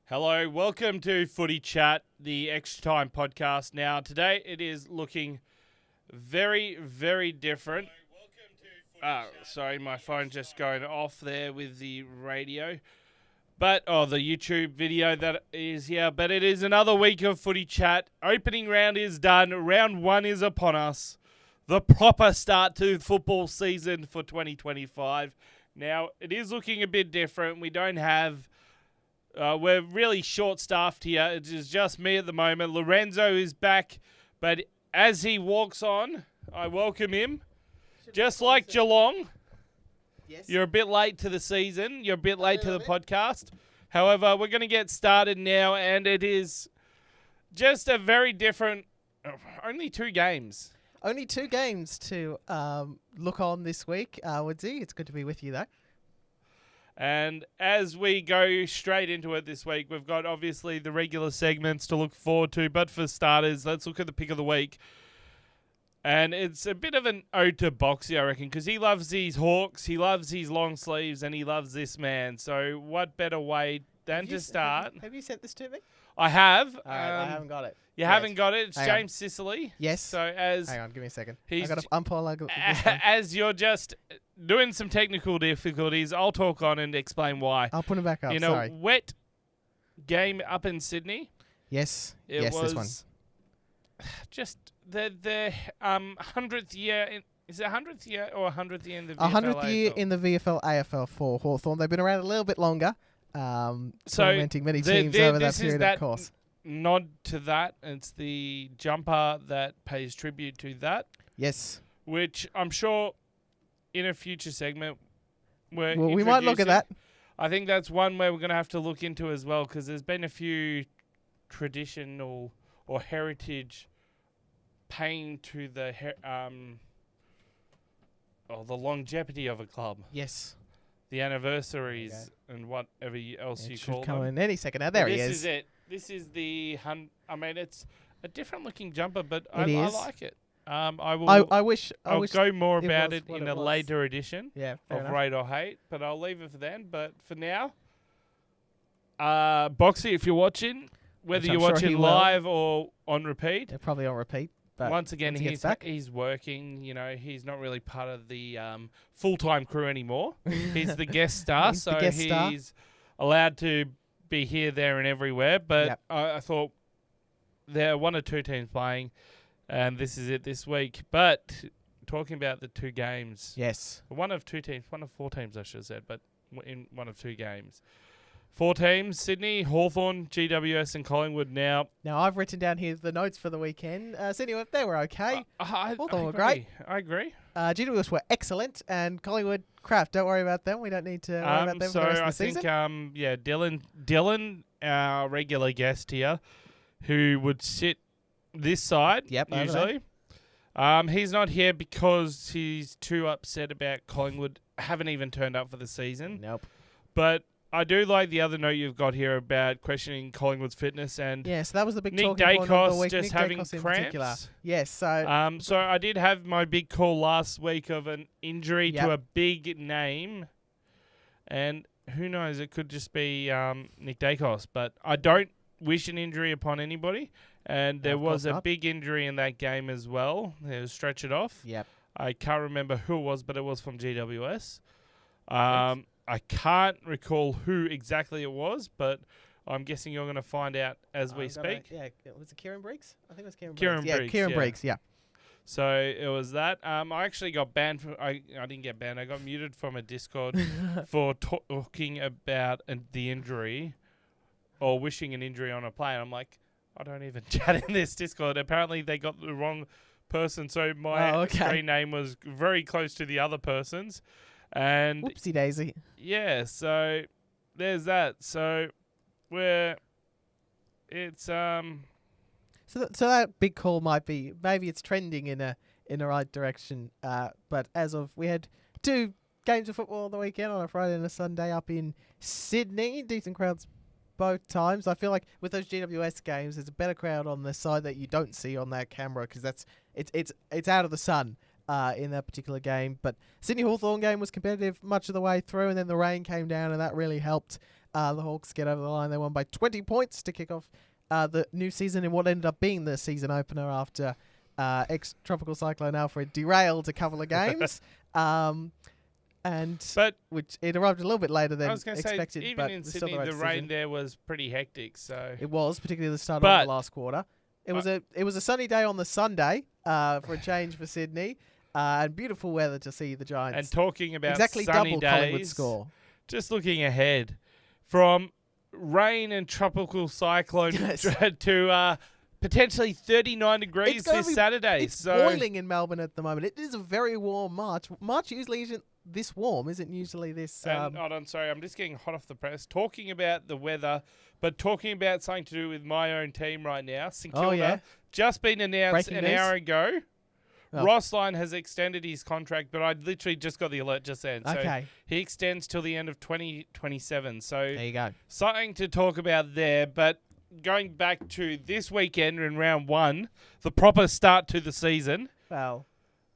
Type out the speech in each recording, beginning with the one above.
Hello, welcome to Footy Chat, the Extra Time podcast. Now, today it is looking very, very different. Sorry, my phone just going off there with the radio. The YouTube video that is here. But it is another week of Footy Chat. Opening round is done. Round one is upon us. The proper start to football season for 2025. Now, it is looking a bit different. We don't have... we're really short-staffed here. It is just me at the moment. Lorenzo is back, but as he walks on, I welcome him. Just like Geelong, yes. You're a bit late to the season. You're a bit late to the podcast. However, we're going to get started now, and it is just a very different... only 2 games. Only 2 games to look on this week, Woodsy. It's good to be with you, though. And as we go straight into it this week, we've got obviously the regular segments to look forward to. But for starters, let's look at the pick of the week. And it's a bit of an ode to Boxy, I reckon, because he loves these Hawks, he loves his long sleeves, and he loves this man. So what better way than to start? Have you sent this to me? I have. All right, I haven't got it. You haven't got it? It's James Sicily. Yes. So as... Hang on, give me a second. I got to unplug as you're just doing some technical difficulties, I'll talk on and explain why. I'll put it back up, In a wet game up in Sydney. Yes. It was this one. Just the 100th year... Is it 100th year or 100th year in the VFL 100th year AFL? in the VFL AFL for Hawthorn. They've been around a little bit longer, tormenting many teams over that period, of course. Nod to that. It's the jumper that pays tribute to that. Yes. Which I'm sure in a future segment we might look at that. I think that's one where we're going to have to look into as well, because there's been a few traditional or heritage paying to the the longevity of a club. Yes. The anniversaries and whatever else you call them. Come in any second now. There he is. This is it. This is the... it's a different looking jumper, but I like it. I wish I'll go more about it in a was. Later edition of Rate or Hate, but I'll leave it for then. But for now, Boxy, if you're watching, whether you're watching live or on repeat. Yeah, probably on repeat. But once again, he's working. You know, he's not really part of the full-time crew anymore. He's the guest star, he's allowed to be here, there, and everywhere. But I thought there are 1 or 2 teams playing, and this is it this week. But talking about the 2 games, yes, 1 of 2 teams, 1 of 4 teams, I should have said, but in 1 of 2 games. 4 teams: Sydney, Hawthorn, GWS, and Collingwood. Now I've written down here the notes for the weekend. Sydney, they were okay. Hawthorn were great. I agree. GWS were excellent, and Collingwood, crap. Don't worry about them. We don't need to worry about them for the rest of the season. So I think, Dylan, our regular guest here, who would sit this side usually. He's not here because he's too upset about Collingwood. Haven't even turned up for the season. Nope. But I do like the other note you've got here about questioning Collingwood's fitness, and so that was the big Nick talking point of the week. Just Nick having Dacos in cramps. particular. Yes, so so I did have my big call last week of an injury to a big name, and who knows, it could just be Nick Dacos, but I don't wish an injury upon anybody, and there was a big injury in that game as well. It was stretch it off. Yep. I can't remember who it was, but it was from GWS. I can't recall who exactly it was, but I'm guessing you're going to find out as we speak. Was it Kieran Briggs? I think it was Kieran Briggs. Yeah, Kieran Briggs, yeah. So it was that. I actually got banned from... I didn't get banned. I got muted from a Discord for talking about the injury or wishing an injury on a player. I'm like, I don't even chat in this Discord. Apparently they got the wrong person, so my screen name was very close to the other person's. And whoopsie daisy. Yeah, so there's that. So it's So that big call might be, maybe it's trending in the right direction. But as of, we had 2 games of football on the weekend, on a Friday and a Sunday up in Sydney. Decent crowds both times. I feel like with those GWS games, there's a better crowd on the side that you don't see on that camera, because it's out of the sun. In that particular game. But Sydney Hawthorn game was competitive much of the way through, and then the rain came down and that really helped The Hawks get over the line. They won by 20 points to kick off the new season in what ended up being the season opener after ex-tropical cyclone Alfred derailed a couple of games. Which it arrived a little bit later than expected. Say, even but in still Sydney, the right the decision. rain there was pretty hectic. So It was, particularly the start of the last quarter. It was a sunny day on the Sunday for a change for Sydney, and beautiful weather to see the Giants. And talking about exactly sunny double days, Collingwood score. Just looking ahead from rain and tropical cyclone to potentially 39 degrees this Saturday. It's boiling in Melbourne at the moment. It is a very warm March. March usually isn't this warm, isn't usually this... hold on, sorry, I'm just getting hot off the press. Talking about the weather, but talking about something to do with my own team right now. St Kilda, just been announced an hour ago. Oh. Ross Lyon has extended his contract, but I literally just got the alert just then. So he extends till the end of 2027. So there you go. Something to talk about there, but... Going back to this weekend in round 1, the proper start to the season. Well,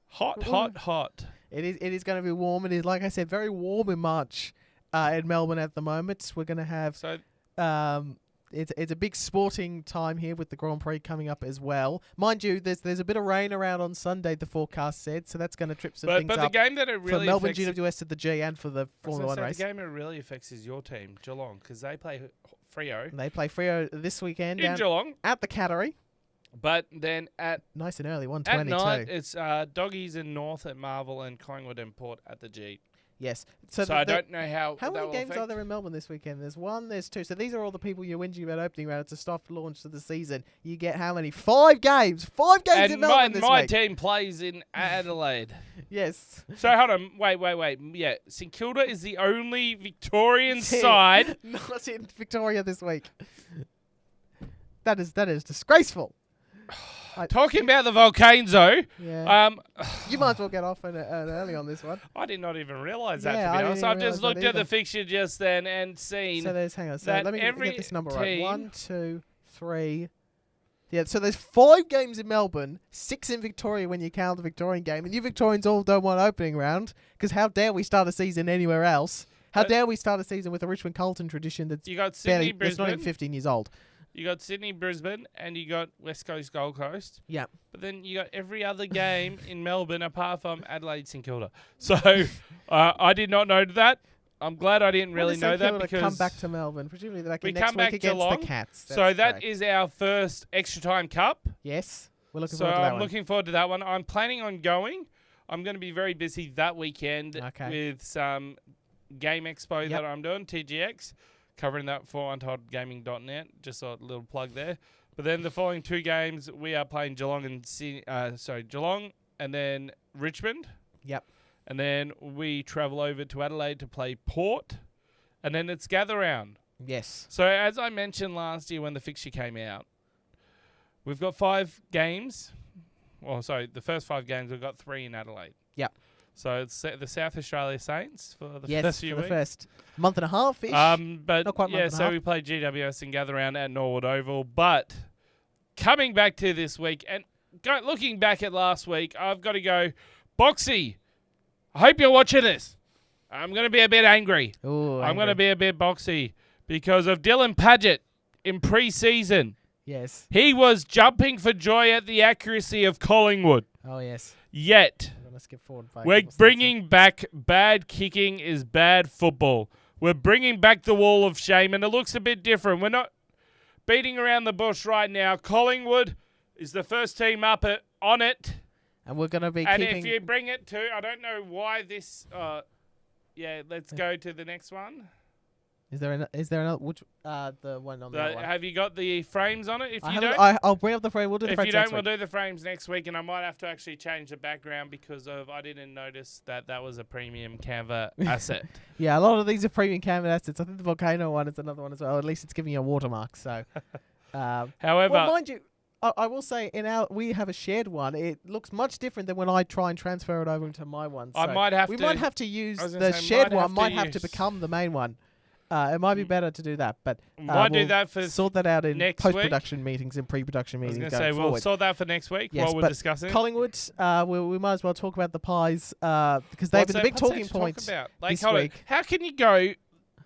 hot. It is going to be warm. It is, like I said, very warm in March in Melbourne at the moment. We're going to have it's a big sporting time here with the Grand Prix coming up as well. Mind you, there's a bit of rain around on Sunday, the forecast said, so that's going to trip some things up. But the game that it really for Melbourne GWS at the G and for the Formula 1 race. The game it really affects is your team, Geelong, because they play Freo. They play Freo this weekend in Geelong at the Cattery. But then at nice and early, 1:20 at night, it's Doggies in North at Marvel and Collingwood and Port at the G. Yes. So I don't know how many games are there in Melbourne this weekend? There's 1, there's 2. So these are all the people you're whinging about opening round. It's a soft launch to the season. You get how many? 5 games. 5 games in Melbourne this week. My team plays in Adelaide. Yes. So hold on. Wait. Yeah, St Kilda is the only Victorian side not in Victoria this week. That is disgraceful. Talking about the Volcano, you might as well get off early on this one. I did not even realise that, to be honest. I've just looked at the fixture just then and seen. So hang on. So let me get this number right. 1, 2, 3. Yeah, so there's 5 games in Melbourne, 6 in Victoria when you count the Victorian game, and you Victorians all don't want opening round, because how dare we start a season anywhere else? How dare we start a season with a Richmond Carlton tradition that's you got Sydney, that's not even 15 years old. You got Sydney, Brisbane, and you got West Coast, Gold Coast. Yeah. But then you got every other game in Melbourne apart from Adelaide, St Kilda. So I did not know that. I'm glad I didn't really know that because come back to Melbourne, presumably next week against Geelong. The Cats. So that is our first Extra Time Cup. Yes, we're looking forward to that one. I'm looking forward to that one. I'm planning on going. I'm going to be very busy that weekend with some game expo that I'm doing, TGX. Covering that for UntitledGaming.net. Just a little plug there. But then the following 2 games, we are playing Geelong and then Richmond. Yep. And then we travel over to Adelaide to play Port. And then it's Gather Round. Yes. So as I mentioned last year when the fixture came out, we've got 5 games. The first 5 games, we've got 3 in Adelaide. Yep. So it's the South Australia Saints for the first few weeks. the first month and a half-ish. But not quite we played GWS and Gather Round at Norwood Oval. But coming back to this week and looking back at last week, I've got to go, Boxy, I hope you're watching this. I'm going to be a bit angry. Ooh, I'm going to be a bit boxy because of Dylan Padgett in pre-season. Yes. He was jumping for joy at the accuracy of Collingwood. Oh, yes. Yet... Skip forward we're bringing back bad kicking is bad football. We're bringing back the wall of shame, and it looks a bit different. We're not beating around the bush right now. Collingwood is the first team up on it. And we're going to be And if you bring it to, I don't know why this... let's go to the next one. Is there another? Which the one on the other one? Have you got the frames on it? If you don't, I'll bring up the frame. We'll do the frames next week. We'll do the frames next week, and I might have to actually change the background because I didn't notice that was a premium Canva asset. Yeah, a lot of these are premium Canva assets. I think the Volcano one is another one as well. At least it's giving you a watermark. So, however, well, mind you, I will say we have a shared one. It looks much different than when I try and transfer it over into my one. So we might have to use the shared one. Might have to become the main one. It might be better to do that, but we'll do that for sort that out in post-production meetings and pre-production meetings. We'll sort that for next week while we're discussing. Collingwood, we might as well talk about the Pies because they've been a big talking point this week. How can you go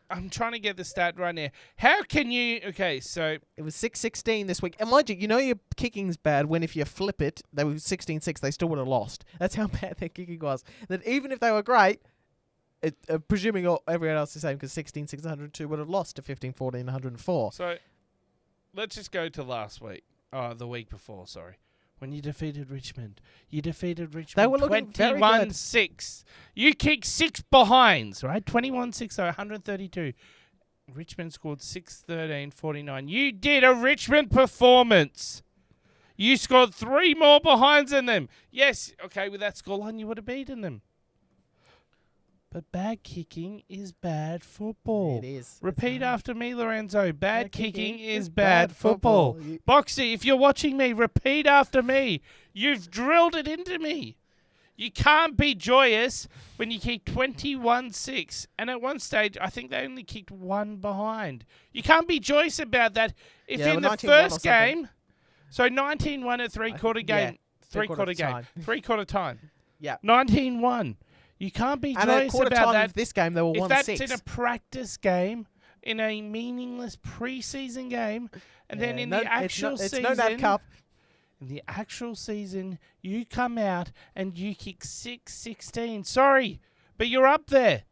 I'm trying to get the stat right now. How can you? Okay, so It was 6-16 this week. And mind you, your kicking's bad when if you flip it, they were 16-6, they still would have lost. That's how bad their kicking was. That even if they were great, presuming everyone else is the same, because 16-6, 102 would have lost to 15-14, 104. So let's just go to last week. Oh, the week before, sorry. When you defeated Richmond. You defeated Richmond They were looking very good. 21-6. You kicked 6 behinds, right? 21-6, so 132. Richmond scored 6-13, 49. You did a Richmond performance. You scored 3 more behinds than them. Yes, okay, with that scoreline, you would have beaten them. But bad kicking is bad football. It is. Repeat after me, Lorenzo. Bad kicking is bad football. Boxy, if you're watching me, repeat after me. You've drilled it into me. You can't be joyous when you kick 21-6. And at one stage, I think they only kicked 1 behind. You can't be joyous about that. If in the first game, so 19-1 at three-quarter game. Three-quarter time. Yeah. 19-1. You can't be joyous about that. This game, they were 1-6. If that's in a practice game, in a meaningless preseason game, and then in the actual season, it's no Nat Cup. In the actual season, you come out and you kick 6-16. Sorry, but you're up there.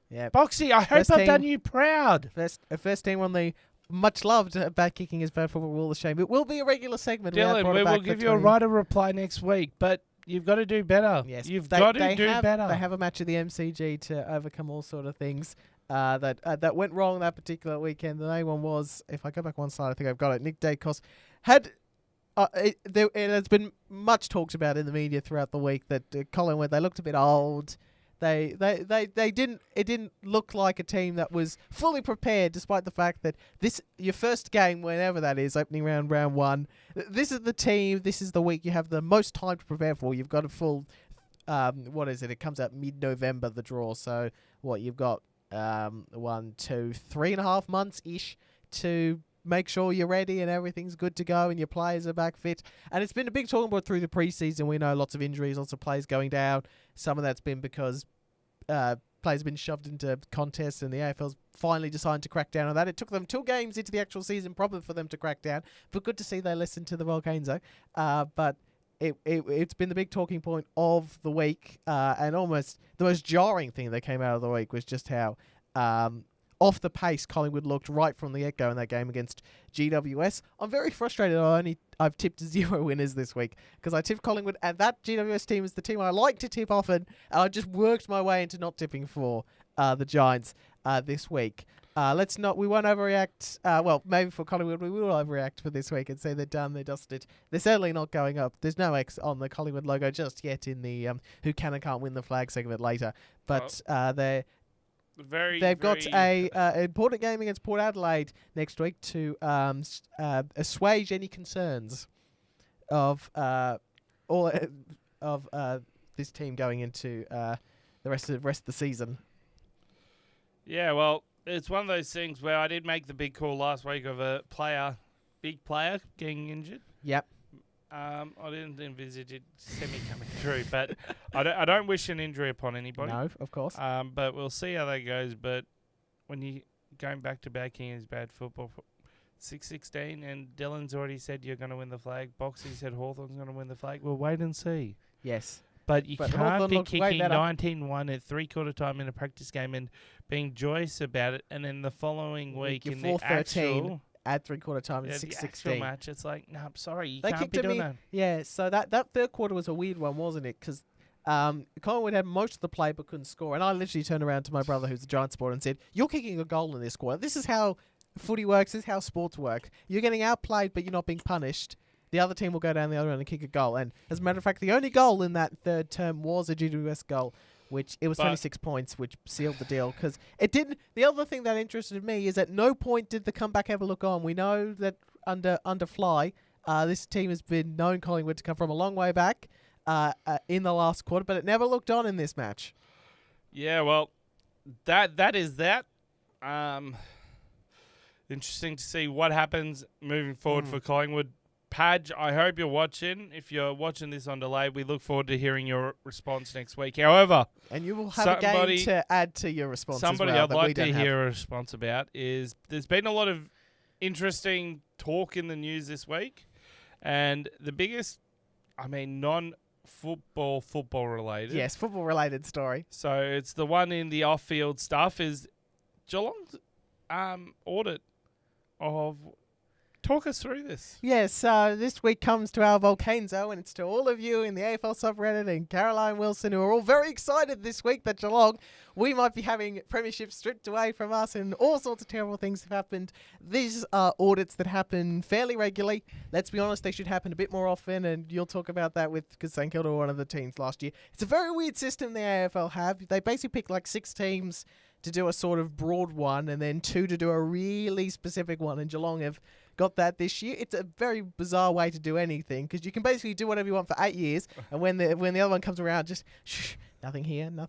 Yeah, Boxy, I hope I've done you proud. First team on the much loved bad kicking is bad football Wall of Shame. It will be a regular segment. Dylan, we will give you a right of reply next week, but you've got to do better. Yes, you've got to do better. They have a match at the MCG to overcome all sort of things that went wrong that particular weekend. The main one was, if I go back one slide, I think I've got it. Nick Dacos had. It has been much talked about in the media throughout the week that Collingwood, they looked a bit old. They didn't. It didn't look like a team that was fully prepared, despite the fact that your first game, whenever that is, opening round 1. This is the team. This is the week you have the most time to prepare for. You've got a full. What is it? It comes out mid-November, the draw. So what you've got 1, 2, 3.5 months ish to make sure you're ready and everything's good to go and your players are back fit. And it's been a big talking point through the preseason. We know lots of injuries, lots of players going down. Some of that's been because players have been shoved into contests and the AFL's finally decided to crack down on that. It took them 2 games into the actual season probably for them to crack down. But good to see they listened to the Volcano. But it's been the big talking point of the week. And almost the most jarring thing that came out of the week was just how off the pace Collingwood looked right from the get-go in that game against GWS. I'm very frustrated. I've tipped 0 winners this week because I tipped Collingwood, and that GWS team is the team I like to tip often, and I just worked my way into not tipping for the Giants this week. We won't overreact. Well, maybe for Collingwood we will overreact for this week and say they're done, they're dusted. They're certainly not going up. There's no X on the Collingwood logo just yet in the who can and can't win the flag segment later. But they've got a important game against Port Adelaide next week to assuage any concerns of this team going into the rest of the season. Yeah, well, it's one of those things where I did make the big call last week of a big player getting injured. Yep. I didn't envisage it coming through, but I don't wish an injury upon anybody. No, of course. But we'll see how that goes. But when you going back to backing is bad football, 6-16, and Dylan's already said you're going to win the flag. Boxy said Hawthorn's going to win the flag. We'll wait and see. Yes. But you can't be kicking 19-1 at three-quarter time in a practice game and being joyous about it, and then the following week in the actual at three-quarter time at 6-16 match, it's like, no, I'm sorry, you can't be doing that. Yeah, so that third quarter was a weird one, wasn't it? Because Collingwood had most of the play but couldn't score, and I literally turned around to my brother, who's a Giants supporter, and said, "You're kicking a goal in this quarter. This is how footy works. This is how sports work. You're getting outplayed, but you're not being punished. The other team will go down the other end and kick a goal." And as a matter of fact, the only goal in that third term was a GWS goal, which it was 26 points, which sealed the deal. Because it didn't. The other thing that interested me is at no point did the comeback ever look on. We know that under Fly, this team has been known Collingwood to come from a long way back in the last quarter, but it never looked on in this match. Yeah, well, that is that. Interesting to see what happens moving forward for Collingwood. Padge, I hope you're watching. If you're watching this on delay, we look forward to hearing your response next week. However, and you will have a game to add to your response somebody as well, I'd like to hear a response about is there's been a lot of interesting talk in the news this week, and the biggest, football related. Yes, football related story. So it's the one in the off-field stuff is Geelong's audit of. Talk us through this. Yes, this week comes to our Volcano, and it's to all of you in the AFL subreddit and Caroline Wilson, who are all very excited this week that Geelong, we might be having premiership stripped away from us, and all sorts of terrible things have happened. These are audits that happen fairly regularly. Let's be honest, they should happen a bit more often, and you'll talk about that because St Kilda were one of the teams last year. It's a very weird system the AFL have. They basically pick like 6 teams to do a sort of broad one, and then 2 to do a really specific one, and Geelong have got that this year. It's a very bizarre way to do anything because you can basically do whatever you want for 8 years, and when the other one comes around, just shh, nothing here. No,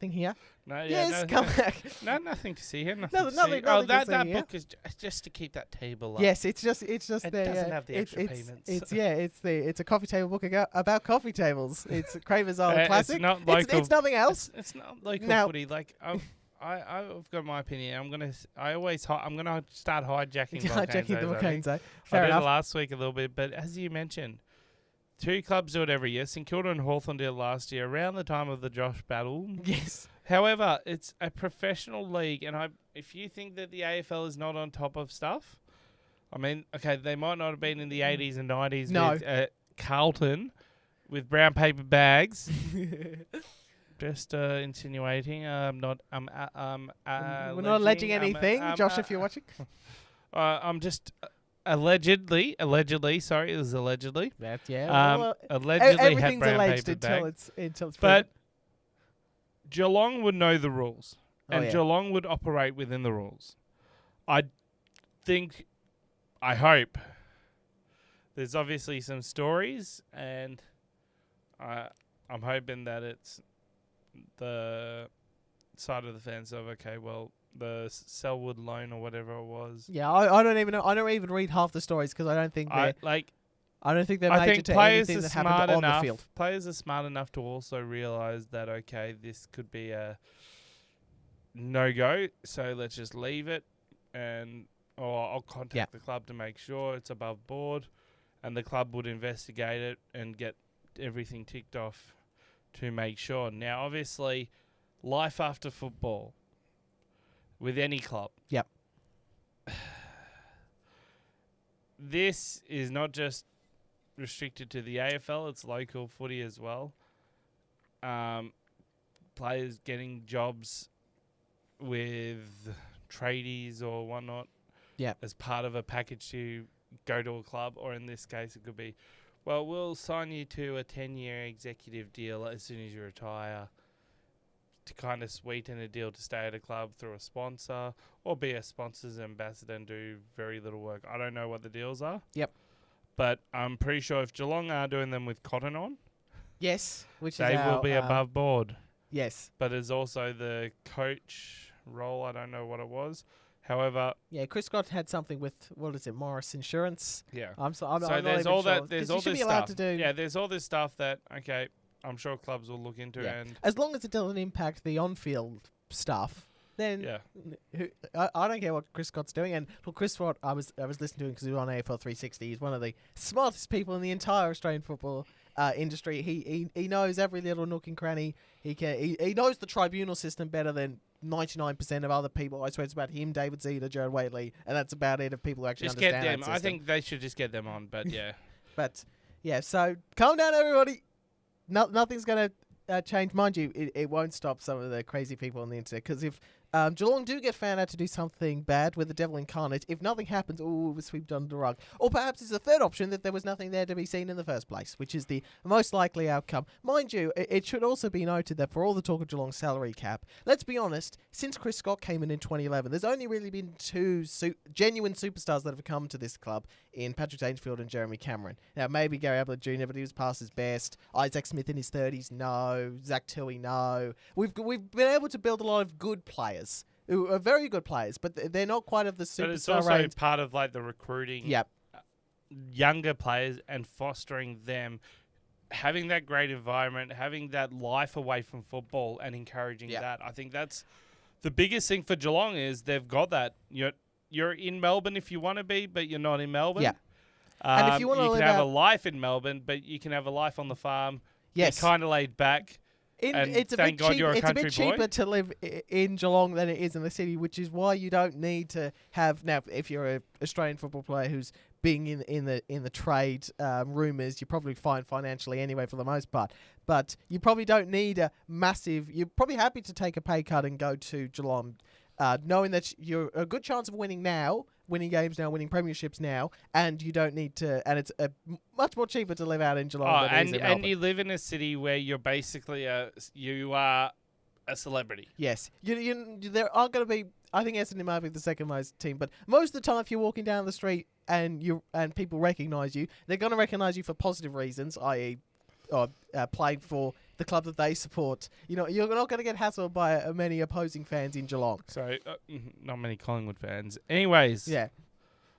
come back. No, nothing to see here. Nothing That book is just to keep that table up. Yes, it's just it the, doesn't have the extra payments. It's a coffee table book about coffee tables. It's Craver's old classic. It's not local. It's nothing else. It's not local footy. Like I've got my opinion. I'm gonna start hijacking the Volcano. I did it last week a little bit, but as you mentioned, 2 clubs do it every year. St Kilda and Hawthorn did it last year around the time of the Josh battle. Yes. However, it's a professional league, and if you think that the AFL is not on top of stuff, they might not have been in the 80s and 90s with Carlton with brown paper bags. Just insinuating. I'm not. We're not alleging anything, Josh. If you're watching, I'm just allegedly. Sorry, it was allegedly. That's allegedly everything's had brown alleged paper until bags. it's proven. But Geelong would know the rules, and yeah. Geelong would operate within the rules. I hope. There's obviously some stories, and I'm hoping that it's the side of the fence of the Selwood loan or whatever it was. Yeah, I don't even know. I don't even read half the stories because I don't think they're major to anything that happened on the field. Players are smart enough to also realise that this could be a no-go, so let's just leave it, or I'll contact the club to make sure it's above board, and the club would investigate it and get everything ticked off to make sure. Now, obviously, life after football with any club. Yep. This is not just restricted to the AFL, it's local footy as well. Players getting jobs with tradies or whatnot as part of a package to go to a club, or in this case it could be, well, we'll sign you to a 10-year executive deal as soon as you retire to kind of sweeten a deal to stay at a club through a sponsor or be a sponsor's ambassador and do very little work. I don't know what the deals are. Yep. But I'm pretty sure if Geelong are doing them with Cotton on, yes, which they will be above board. Yes. But there's also the coach role. I don't know what it was. However, Chris Scott had something with Morris Insurance. Yeah. I'm so not there's even all sure. that. There's all this stuff. There's all this stuff that I'm sure clubs will look into, and as long as it doesn't impact the on-field stuff, then I don't care what Chris Scott's doing. And look, Chris Scott, I was listening to him because he was on AFL 360. He's one of the smartest people in the entire Australian football industry. He knows every little nook and cranny. He knows the tribunal system better than 99% of other people. I swear it's about him, David Zeta, Jared Waitley, and that's about it. If people actually just understand get them. that system. I think they should just get them on. But yeah. But yeah, so calm down, everybody. Nothing's going to change. Mind you, it won't stop some of the crazy people on the internet, because if Geelong do get found out to do something bad with the devil incarnate, if nothing happens, it was swept under the rug. Or perhaps it's a third option that there was nothing there to be seen in the first place, which is the most likely outcome. Mind you, it should also be noted that for all the talk of Geelong's salary cap, let's be honest, since Chris Scott came in 2011, there's only really been 2 genuine superstars that have come to this club in Patrick Dangerfield and Jeremy Cameron. Now, maybe Gary Ablett Jr., but he was past his best. Isaac Smith in his 30s, no. Zach Tui, no. We've been able to build a lot of good players, who are very good players, but they're not quite of the superstar range. But it's also part of the recruiting. Yep. younger players and fostering them, having that great environment, having that life away from football and encouraging that. I think that's the biggest thing for Geelong is they've got that. You're in Melbourne if you want to be, but you're not in Melbourne. Yeah. And if you want to you live can have out a life in Melbourne, but you can have a life on the farm. Yes. You're kind of laid back. It's a thank bit God cheap, you're a it's a country bit boy. cheaper to live in Geelong than it is in the city, which is why you don't need to have now. If you're an Australian football player who's being in the trade rumours, you're probably fine financially anyway for the most part. But you probably don't need a massive. You're probably happy to take a pay cut and go to Geelong, knowing that you're a good chance of winning games now, winning premierships now, and you don't need to. And it's much more cheaper to live out in Geelong than it is in Melbourne. And you live in a city where you're basically you are a celebrity. Yes, there are going to be. I think Essendon might be the second most team, but most of the time, if you're walking down the street and people recognise you, they're going to recognise you for positive reasons, i.e., playing for the club that they support. You're not going to get hassled by many opposing fans in Geelong. So, not many Collingwood fans. Anyways, Yeah.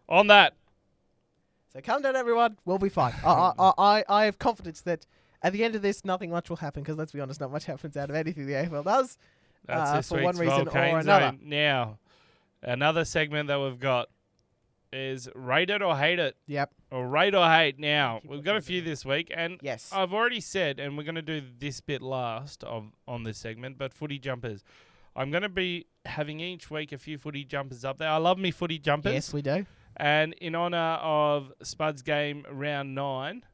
On that, So calm down, everyone. We'll be fine. I have confidence that at the end of this, nothing much will happen. Because let's be honest, not much happens out of anything the AFL does. that's this for week's one reason Volcane or another. Zone. Now, another segment that we've got is Rate It or Hate It. Yep. Or Rate or Hate. Now, we've got a few this week, and Yes. I've already said, and we're going to do this bit last on this segment, but footy jumpers. I'm going to be having each week a few footy jumpers up there. I love me footy jumpers. Yes, we do. And in honour of Spud's game round 9,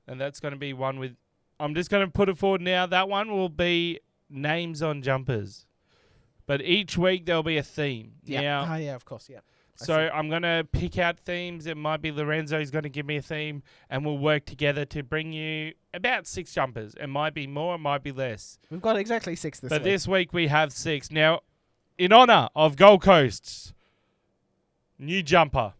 and that's going to be one with... I'm just going to put it forward now. That one will be names on jumpers. But each week there'll be a theme. Yeah. Now, Yeah, of course, yeah. so I'm going to pick out themes. It might be Lorenzo's going to give me a theme, and we'll work together to bring you about 6 jumpers. It might be more, it might be less. We've got exactly 6 this week. But this week we have 6. Now, in honour of Gold Coast's new jumper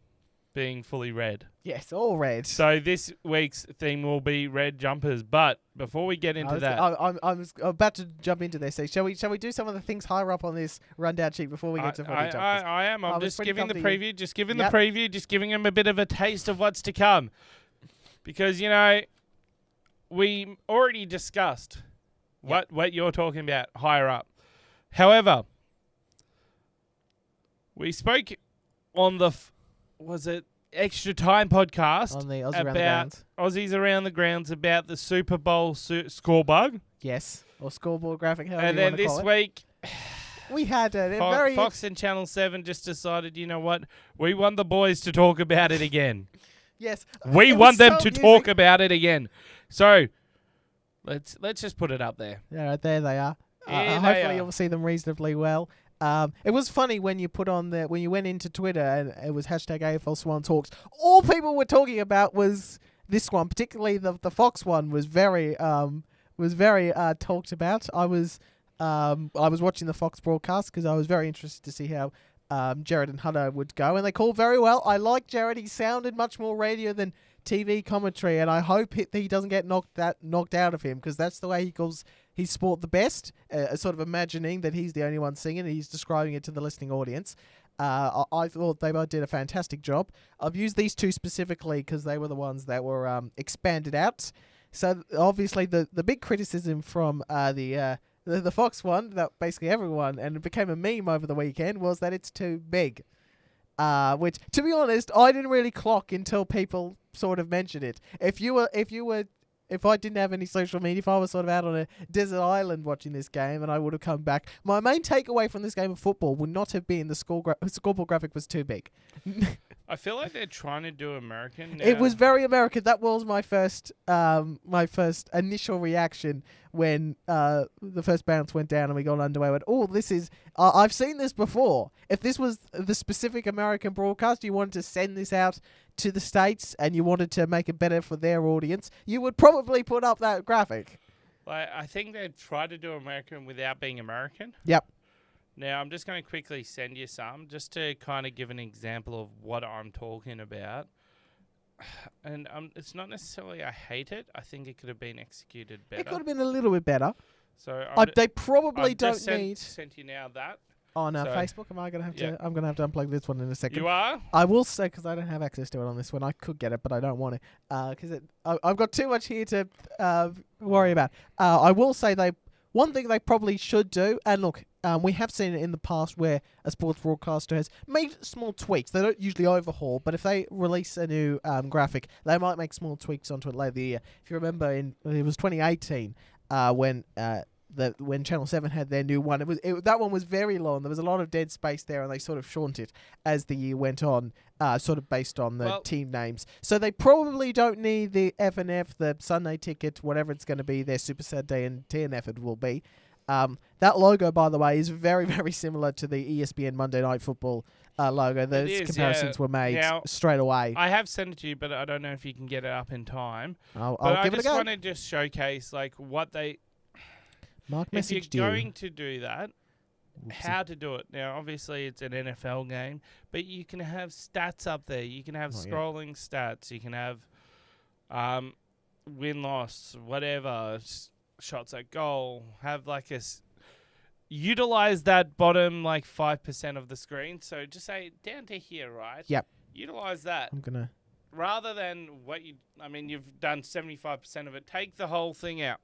being fully red. Yes, all red. So this week's theme will be red jumpers. But before we get into that... I was about to jump into this. So shall we do some of the things higher up on this rundown sheet before we get to footy jumpers? I am. I'm just giving the preview. Just giving the Yep. preview. Just giving them a bit of a taste of what's to come. Because, we already discussed what you're talking about higher up. However, we spoke on the... was it Extra Time podcast On the Aussie Around the about Grounds. Aussies Around the Grounds about the Super Bowl score bug. Yes, or scoreboard graphic, however And you then want to this call it. week, We had a very... Fox and Channel 7 just decided, you know what? We want the boys to talk about it again. Yes. We It want was them so to amusing. talk about it again. So, let's just put it up there. Yeah, right there they are. Here they Hopefully are. you'll see them reasonably well. It was funny when you when you went into Twitter and it was hashtag AFL Swan Talks. All people were talking about was this one, particularly the Fox one was very talked about. I was watching the Fox broadcast because I was very interested to see how Jared and Hunter would go, and they called very well. I like Jared. He sounded much more radio than TV commentary, and I hope he doesn't get knocked out of him, because that's the way he calls his sport the best, sort of imagining that he's the only one singing and he's describing it to the listening audience. I thought they both did a fantastic job. I've used these two specifically because they were the ones that were expanded out. So obviously the big criticism from the Fox one, that basically everyone, and it became a meme over the weekend, was that it's too big. Which, to be honest, I didn't really clock until people sort of mentioned it. If I didn't have any social media, if I was sort of out on a desert island watching this game and I would have come back, my main takeaway from this game of football would not have been the scoreboard graphic was too big. I feel like they're trying to do American now. It was very American. That was my first initial reaction when the first bounce went down and we got underway. I went, oh, this is... I've seen this before. If this was the specific American broadcast, you wanted to send this out to the States and you wanted to make it better for their audience, you would probably put up that graphic. I think they tried to do American without being American. Yep. Now, I'm just going to quickly send you some, just to kind of give an example of what I'm talking about. And it's not necessarily I hate it. I think it could have been executed better. It could have been a little bit better. So They probably I've don't just need... sent you now that. on So, Facebook. Am I gonna have to? yeah. I'm gonna have to unplug this one in a second. You are? I will say, because I don't have access to it on this one, I could get it, but I don't want to, because I've got too much here to worry about. I will say one thing they probably should do, and look, we have seen it in the past where a sports broadcaster has made small tweaks. They don't usually overhaul, but if they release a new graphic, they might make small tweaks onto it later the year. If you remember, it was 2018 when Channel 7 had their new one, that one was very long. There was a lot of dead space there, and they sort of shortened it as the year went on, sort of based on the team names. So they probably don't need the F&F, the Sunday Ticket, whatever it's going to be, their Super Saturday and TNF it will be. That logo, by the way, is very, very similar to the ESPN Monday Night Football logo. Those comparisons were made straight away. I have sent it to you, but I don't know if you can get it up in time. I'll I give it a go. just want to just showcase like what they... Mark if you're messaged going to do that, how to do it. Now, obviously, it's an NFL game, but you can have stats up there. You can have scrolling stats. You can have win-loss, whatever, shots at goal. Have like utilize that bottom like 5% of the screen. So just say down to here, right? Yep. Utilize that. I'm going to... Rather than you've done 75% of it. Take the whole thing out.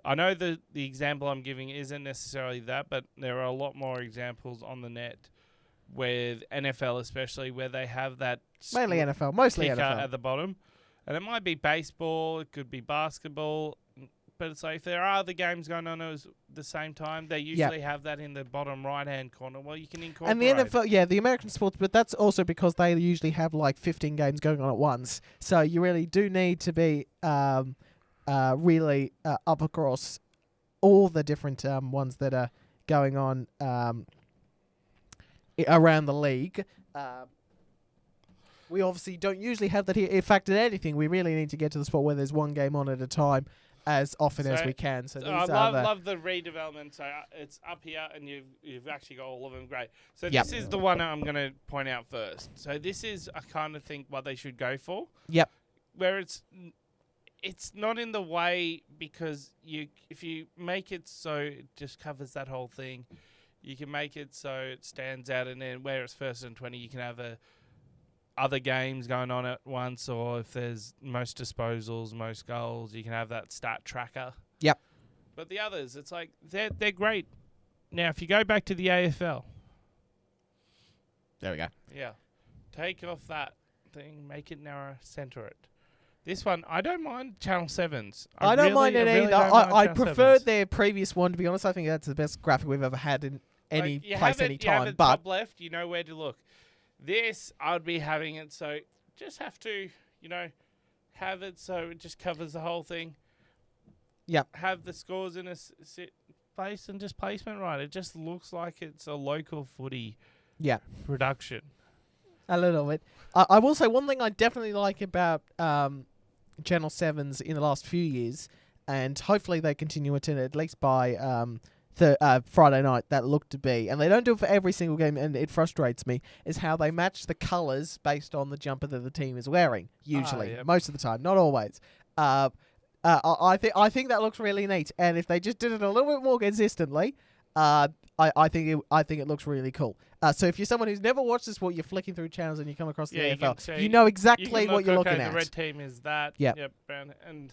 I know the example I'm giving isn't necessarily that, but there are a lot more examples on the net with NFL especially where they have that mainly NFL, mostly ticker NFL at the bottom. And it might be baseball, it could be basketball, but it's like if there are other games going on at the same time, they usually have that in the bottom right-hand corner. Well, you can incorporate. And the NFL, the American sports, but that's also because they usually have like 15 games going on at once. So you really do need to be... really up across all the different ones that are going on around the league. We obviously don't usually have that here. In fact, in anything, we really need to get to the spot where there's one game on at a time as often as we can. So I love the redevelopment. So it's up here, and you've actually got all of them. Great. So this is the one I'm going to point out first. So this is, I kind of think, what they should go for. Yep. Where it's not in the way because if you make it so it just covers that whole thing, you can make it so it stands out, and then where it's 1st and 20, you can have other games going on at once, or if there's most disposals, most goals, you can have that stat tracker. Yep. But the others, it's like they're great. Now, if you go back to the AFL, there we go. Yeah, take off that thing, make it narrow, center it. This one, I don't mind Channel 7's. I don't mind it either. I preferred their previous one, to be honest. I think that's the best graphic we've ever had in any place, any time. You have it top left, you know where to look. This, I'd be having it so just have to, have it so it just covers the whole thing. Yep. Have the scores in a place and just placement right. It just looks like it's a local footy production. A little bit. I will say one thing I definitely like about Channel 7's in the last few years, and hopefully they continue it at least by Friday night, that looked to be, and they don't do it for every single game, and it frustrates me, is how they match the colours based on the jumper that the team is wearing, usually. Most of the time, not always. I think that looks really neat, and if they just did it a little bit more consistently, I think it looks really cool. So if you're someone who's never watched this sport, you're flicking through channels and you come across the AFL, you know exactly what you're looking at. The red team is that. Yep. And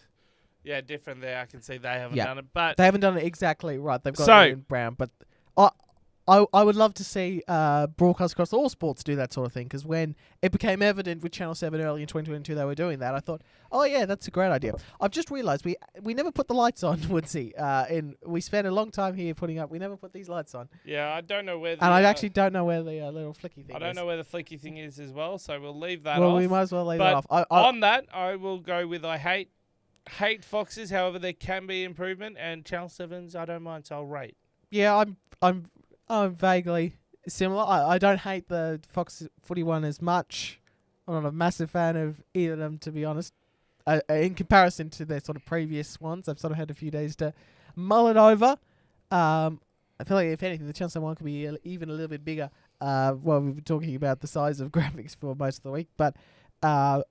different there. I can see they haven't done it, but they haven't done it exactly right. They've got it in brown, but I would love to see broadcasts across all sports do that sort of thing, because when it became evident with Channel 7 early in 2022 they were doing that, I thought, oh yeah, that's a great idea. I've just realised we never put the lights on, Woodsy. We spent a long time here putting up. We never put these lights on. Yeah, I don't know where. And I actually don't know where the little flicky thing is. I don't know where the flicky thing is as well, so we'll leave that off. Well, we might as well leave that off. On that, I will go with I hate Foxes. However, there can be improvement, and Channel 7's I don't mind, so I'll rate. Yeah, I'm vaguely similar. I don't hate the Fox Footy one as much. I'm not a massive fan of either of them, to be honest. In comparison to their sort of previous ones, I've sort of had a few days to mull it over. I feel like, if anything, the Channel 7 one could be even a little bit bigger. We've been talking about the size of graphics for most of the week, but I'm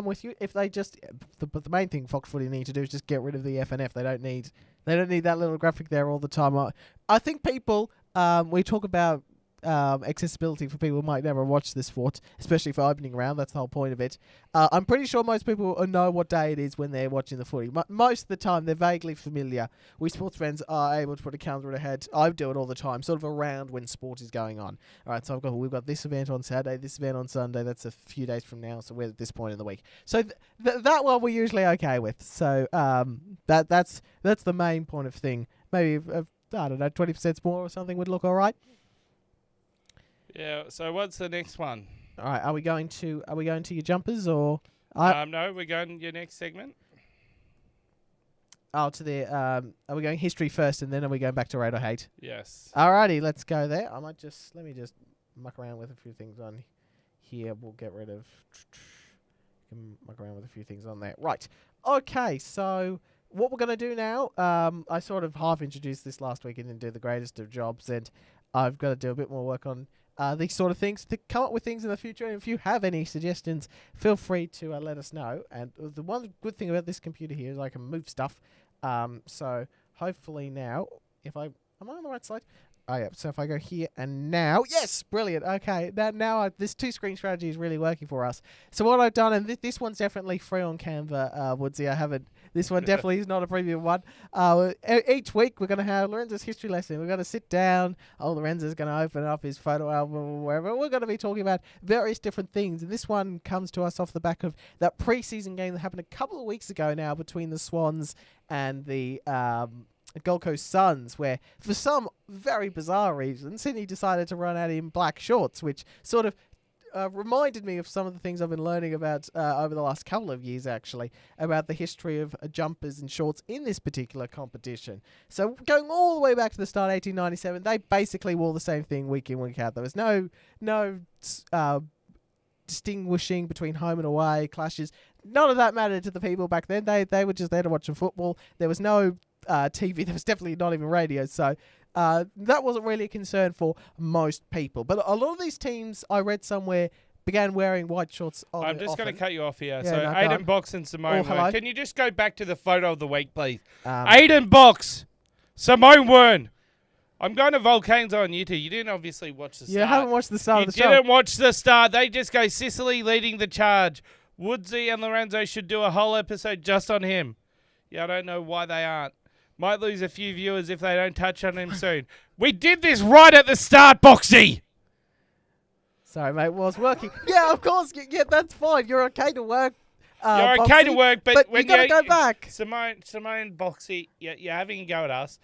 with you. If they just, but the main thing Fox Footy need to do is just get rid of the FNF. They don't need that little graphic there all the time. I think people we talk about accessibility for people who might never watch this sport, especially for opening round. That's the whole point of it. I'm pretty sure most people know what day it is when they're watching the footy. Most of the time, they're vaguely familiar. We sports fans are able to put a calendar ahead. I do it all the time, sort of around when sport is going on. All right, so we've got this event on Saturday, this event on Sunday. That's a few days from now, so we're at this point in the week. So that one we're usually okay with. So that's the main point of thing. Maybe I don't know, 20% more or something would look all right. Yeah. So what's the next one? All right. Are we going to your jumpers or? No, we're going to your next segment. Oh, to the are we going history first and then are we going back to rate or hate? Yes. Alrighty, let's go there. Let me just muck around with a few things on here. We'll get rid of. Muck around with a few things on there. Right. Okay. So what we're gonna do now? I sort of half introduced this last week and didn't do the greatest of jobs, and I've got to do a bit more work on these sort of things to come up with things in the future. And if you have any suggestions, feel free to let us know. And the one good thing about this computer here is I can move stuff. So hopefully now, am I on the right slide? Oh yeah. So if I go here and now, yes, brilliant. Okay, now this two-screen strategy is really working for us. So what I've done, and this one's definitely free on Canva, Woodsy. I haven't. This one definitely is not a premium one. Each week we're going to have Lorenzo's history lesson. We're going to sit down. Lorenzo's going to open up his photo album or wherever. We're going to be talking about various different things. And this one comes to us off the back of that pre-season game that happened a couple of weeks ago now between the Swans and the Gold Coast Suns, where for some very bizarre reason, Sydney decided to run out in black shorts, which sort of reminded me of some of the things I've been learning about over the last couple of years, actually, about the history of jumpers and shorts in this particular competition. So going all the way back to the start, 1897, they basically wore the same thing week in, week out. There was no distinguishing between home and away, clashes. None of that mattered to the people back then. They were just there to watch some football. There was no TV. There was definitely not even radio. So that wasn't really a concern for most people. But a lot of these teams, I read somewhere, began wearing white shorts. I'm just going to cut you off here. Yeah, so no, Aiden Box and Simone Wern. Can you just go back to the photo of the week, please? Aiden Box, Simone Wern. I'm going to volcanoes on you two. You didn't obviously watch the start. You haven't watched the start of the show. You didn't watch the start. They just go Sicily leading the charge. Woodsy and Lorenzo should do a whole episode just on him. Yeah, I don't know why they aren't. Might lose a few viewers if they don't touch on him soon. We did this right at the start, Boxy. Sorry, mate. Well, it's working. Yeah, of course. Yeah, that's fine. You're okay to work. You're okay Boxy, to work, but when you got to go back. Simone, Boxy, you're having a go at us.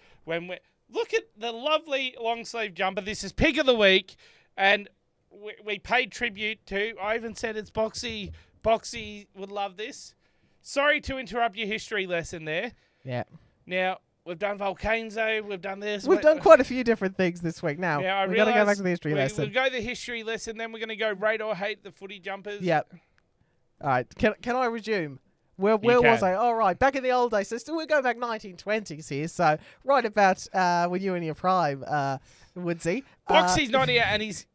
Look at the lovely long sleeve jumper. This is pick of the week, and we paid tribute to. I even said it's Boxy. Boxy would love this. Sorry to interrupt your history lesson there. Yeah. Now, we've done Volcano, we've done this. We've done quite a few different things this week now. We've got to go back to the history lesson. We'll go the history lesson, then we're going to go rate or hate the footy jumpers. Yep. All right. Can I resume? Where was I? All right. Back in the old days. So we're going back 1920s here. So right about when you were in your prime, Woodsy. Boxy's not here, and he's...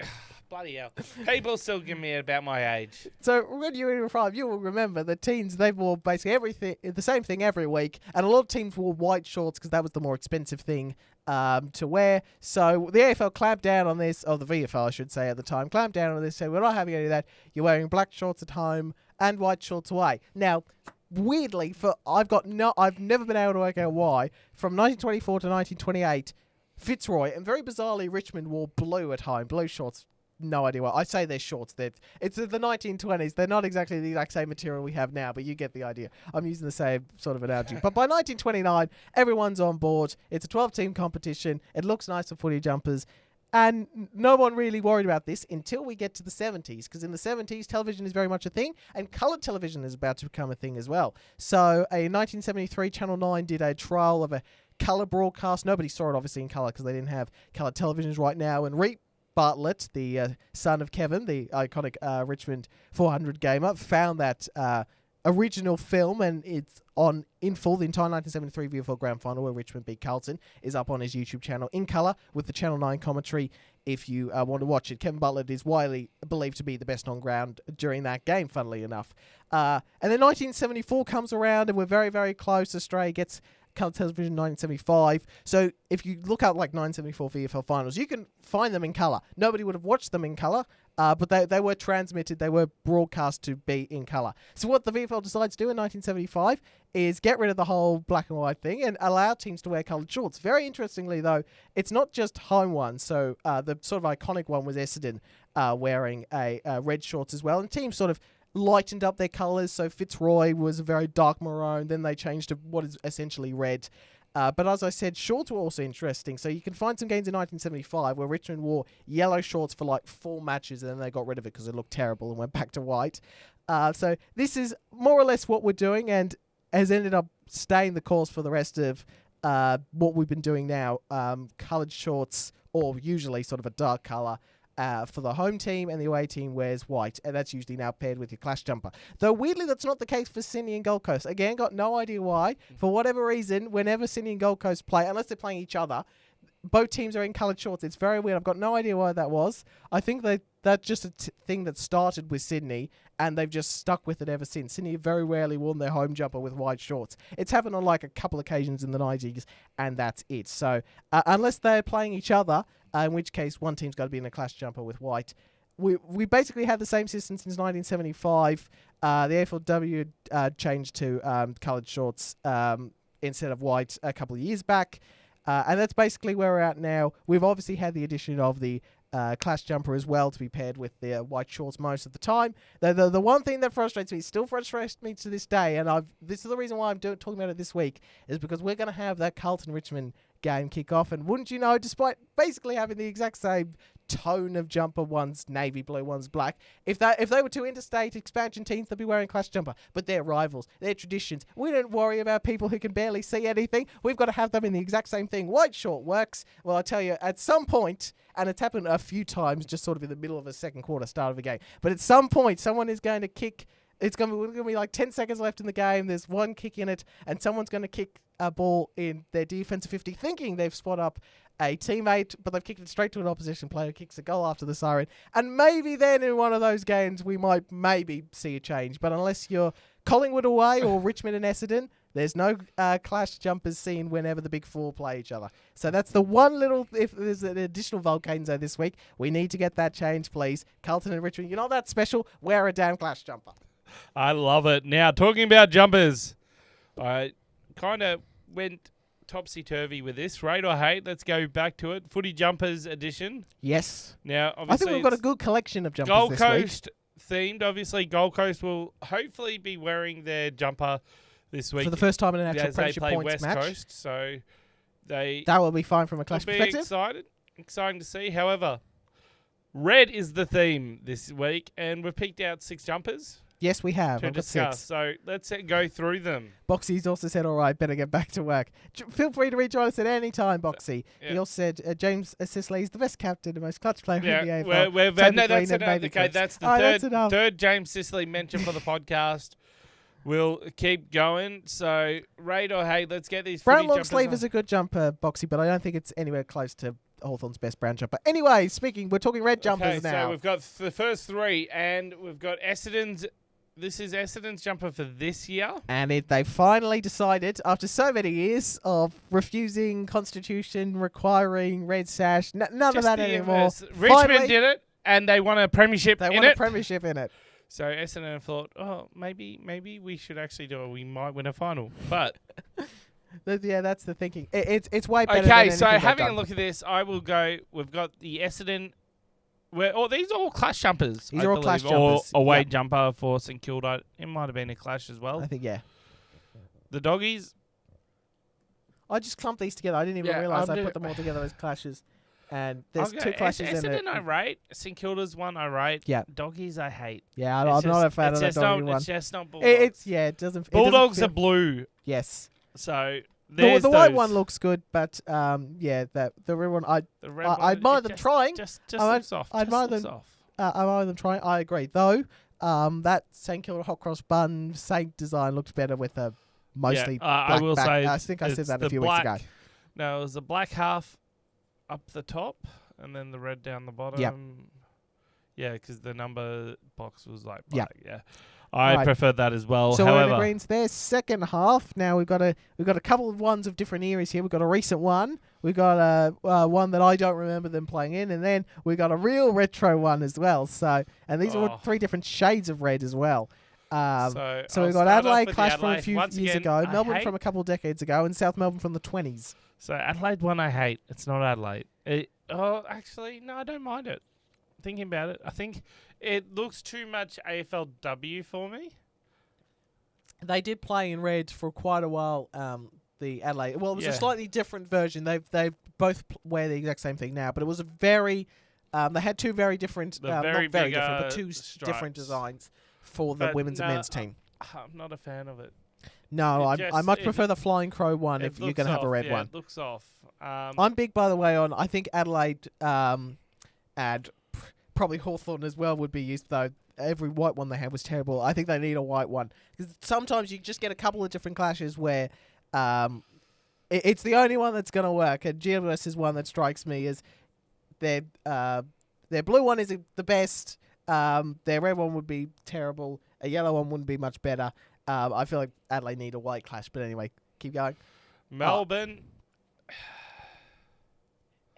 Bloody hell. People still give me about my age. So when you were in your prime, you will remember the teens, they wore basically the same thing every week. And a lot of teams wore white shorts because that was the more expensive thing to wear. So the AFL clamped down on this, or the VFL I should say at the time, clamped down on this, said we're not having any of that. You're wearing black shorts at home and white shorts away. Now, weirdly, I've never been able to work out why, from 1924 to 1928, Fitzroy, and very bizarrely Richmond, wore blue at home, blue shorts. No idea why. I say they're shorts. It's the 1920s. They're not exactly the exact same material we have now, but you get the idea. I'm using the same sort of analogy. But by 1929, everyone's on board. It's a 12-team competition. It looks nice for footy jumpers. And no one really worried about this until we get to the 70s, because in the 70s, television is very much a thing, and coloured television is about to become a thing as well. So in 1973, Channel 9 did a trial of a colour broadcast. Nobody saw it, obviously, in colour, because they didn't have coloured televisions right now. And Bartlett, the son of Kevin, the iconic Richmond 400 gamer, found that original film, and it's on in full. The entire 1973 VFL Grand Final, where Richmond beat Carlton, is up on his YouTube channel in colour with the Channel 9 commentary if you want to watch it. Kevin Bartlett is widely believed to be the best on ground during that game, funnily enough. And then 1974 comes around, and we're very, very close. Australia gets Colour Television 1975. So if you look up like 1974 VFL finals, you can find them in colour. Nobody would have watched them in colour, but they were transmitted, they were broadcast to be in colour. So what the VFL decides to do in 1975 is get rid of the whole black and white thing and allow teams to wear coloured shorts. Very interestingly, though, it's not just home ones. So the sort of iconic one was Essendon wearing a red shorts as well. And teams sort of lightened up their colours. So Fitzroy was a very dark maroon. Then they changed to what is essentially red. But as I said, shorts were also interesting. So you can find some games in 1975 where Richmond wore yellow shorts for like 4 matches and then they got rid of it because it looked terrible and went back to white. So this is more or less what we're doing and has ended up staying the course for the rest of what we've been doing now. Coloured shorts, or usually sort of a dark colour, for the home team, and the away team wears white, and that's usually now paired with your clash jumper. Though weirdly, that's not the case for Sydney and Gold Coast. Again, got no idea why. For whatever reason, whenever Sydney and Gold Coast play, unless they're playing each other, both teams are in coloured shorts. It's very weird. I've got no idea why that was. I think that's just a thing that started with Sydney, and they've just stuck with it ever since. Sydney have very rarely worn their home jumper with white shorts. It's happened on like a couple occasions in the 90s, and that's it. So unless they're playing each other, in which case one team's got to be in a clash jumper with white. We basically had the same system since 1975. The AFLW changed to coloured shorts instead of white a couple of years back. And that's basically where we're at now. We've obviously had the addition of the clash jumper as well to be paired with the white shorts most of the time. The one thing that frustrates me, still frustrates me to this day, and this is the reason why I'm talking about it this week, is because we're going to have that Carlton-Richmond game kick off, and wouldn't you know, despite basically having the exact same tone of jumper, one's navy blue, one's black, if they were two interstate expansion teams, they'd be wearing clash jumper. But they're rivals, they're traditions. We don't worry about people who can barely see anything. We've got to have them in the exact same thing. White short works. Well, I tell you, at some point, and it's happened a few times, just sort of in the middle of a second quarter, start of a game, but at some point, someone is going to kick. It's going to be like 10 seconds left in the game. There's one kick in it, and someone's going to kick a ball in their defensive 50, thinking they've spot up a teammate, but they've kicked it straight to an opposition player, kicks a goal after the siren. And maybe then in one of those games, we might maybe see a change. But unless you're Collingwood away or Richmond and Essendon, there's no clash jumpers seen whenever the big four play each other. So that's the one little, if there's an additional Volcano this week, we need to get that change, please. Carlton and Richmond, you're not that special, wear a damn clash jumper. I love it. Now, talking about jumpers, I kind of went topsy-turvy with this. Rate or hate, let's go back to it. Footy Jumpers edition. Yes. Now, obviously, I think we've got a good collection of jumpers Gold this Coast themed. Obviously, Gold Coast will hopefully be wearing their jumper this week. For the first time in an actual as they Premiership play points West match. Coast, so that will be fine from a clash will be perspective. exciting to see. However, red is the theme this week, and we've picked out 6 jumpers. Yes, we have. To I've got discuss. 6. So let's go through them. Boxy's also said, all right, better get back to work. Feel free to rejoin us at any time, Boxy. Yeah. He also said, James Sicily is the best captain, the most clutch player in the AFL. That's the third James Sicily mention for the podcast. We'll keep going. So, rate or hate, let's get these brown long sleeve is a good jumper, Boxy, but I don't think it's anywhere close to Hawthorn's best brown jumper. Anyway, we're talking red jumpers now. So we've got the first 3, and we've got Essendon's. This is Essendon's jumper for this year. And they finally decided, after so many years of refusing Constitution, requiring red sash, none of that anymore. Richmond did it, and they won a premiership in it. They won a premiership in it. So Essendon thought, maybe we should actually do it. We might win a final. But yeah, that's the thinking. It's way better. Okay, so having a look at this, I will go. We've got the Essendon. These are all clash jumpers. These are all clash jumpers. Or away jumper for St Kilda. It might have been a clash as well. I think, yeah. The doggies. I just clumped these together. I didn't even realise I put them all together as clashes. And there's 2 clashes in it. Essendon I rate. St Kilda's one I rate. Yeah. Doggies I hate. Yeah, I'm not a fan of the doggy one. It's just not Bulldogs. It doesn't. Bulldogs are blue. Yes. So the white one looks good, but the red one I admire them trying. Just looks off. I admire them trying. I agree, though. That St Kilda hot cross bun Saint design looks better with a mostly black I will back. say I think I said that a few weeks ago. No, it was the black half up the top and then the red down the bottom. Yep. Yeah, because the number box was like black. Yeah. I Right. prefer that as well. So we're in However, agreement there. Second half. Now we've got a couple of ones of different eras here. We've got a recent one. We've got one that I don't remember them playing in, and then we got a real retro one as well. So, and these are all 3 different shades of red as well. So I'll we've got start off Adelaide with Clash the from a Adelaide. few Once years again, ago, I Melbourne hate- from a couple of decades ago, and South Melbourne from the 20s. So Adelaide one I hate. It's not Adelaide. Actually, no, I don't mind it. Thinking about it, I think it looks too much AFLW for me. They did play in red for quite a while. The Adelaide. Well, it was a Yeah. slightly different version. They both wear the exact same thing now, but it was a very. They had 2 very different, The very not very big, different, but 2 different stripes. designs for the But women's and no, men's team. I'm not a fan of it. No, I just- much it- prefer the Flying Crow one if you're going to have a red one. It looks off. I'm big, by the way, on. I think Adelaide and probably Hawthorn as well would be used, though. Every white one they had was terrible. I think they need a white one. Because sometimes you just get a couple of different clashes where it's the only one that's going to work. And GWS is one that strikes me as their blue one is the best. Their red one would be terrible. A yellow one wouldn't be much better. I feel like Adelaide need a white clash. But anyway, keep going. Melbourne.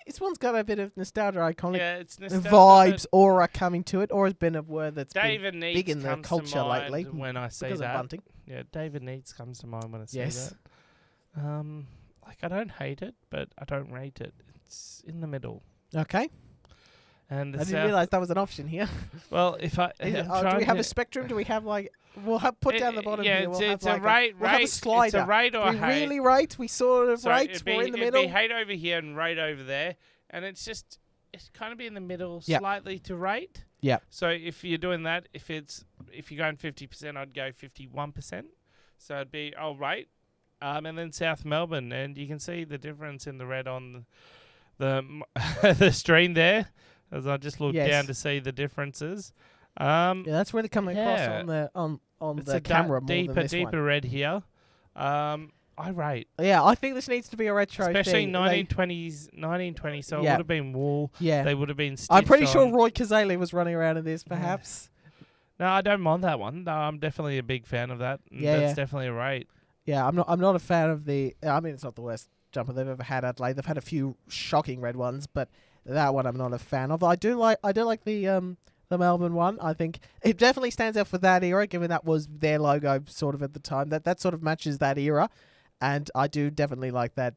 This one's got a bit of nostalgia, iconic Yeah, it's nostalgia, vibes, aura coming to it, or has been a word that's been David Needs big in the comes culture to mind lately when I say because of that. bunting. Yeah, David Needs comes to mind when I say Yes. that. Like I don't hate it, but I don't rate it. It's in the middle. Okay. And the I didn't realise that was an option here. Well, if I Is it- I'm do we trying have to- a spectrum? Do we have we'll have put down the bottom yeah, here. We'll it's have a like we'll have a It's slider. a rate or we a hate. really rate. We sort of So rate. it'd We're in the it'd middle. be hate over here and rate over there, and it's kind of be in the middle, Yep. slightly to rate. Yeah. So if you're doing that, if you're going 50%, I'd go 51%. So it'd be rate, and then South Melbourne, and you can see the difference in the red on the the screen there, as I just looked Yes. down to see the differences. Yeah, that's really coming across yeah. on It's the a camera more deeper, than this deeper one. red here. I rate. Yeah, I think this needs to be a retro Especially thing. 1920, so it Yeah. would have been wool. Yeah. They would have been stitched I'm pretty sure on. Roy Kazali was running around in this, perhaps. No, I don't mind that one. No, I'm definitely a big fan of that. Yeah, That's yeah. definitely a rate. Yeah, I'm not a fan of the. I mean, it's not the worst jumper they've ever had. Adelaide. They've had a few shocking red ones, but that one I'm not a fan of. I do like the Melbourne one. I think it definitely stands out for that era, given that was their logo sort of at the time. That sort of matches that era, and I do definitely like that.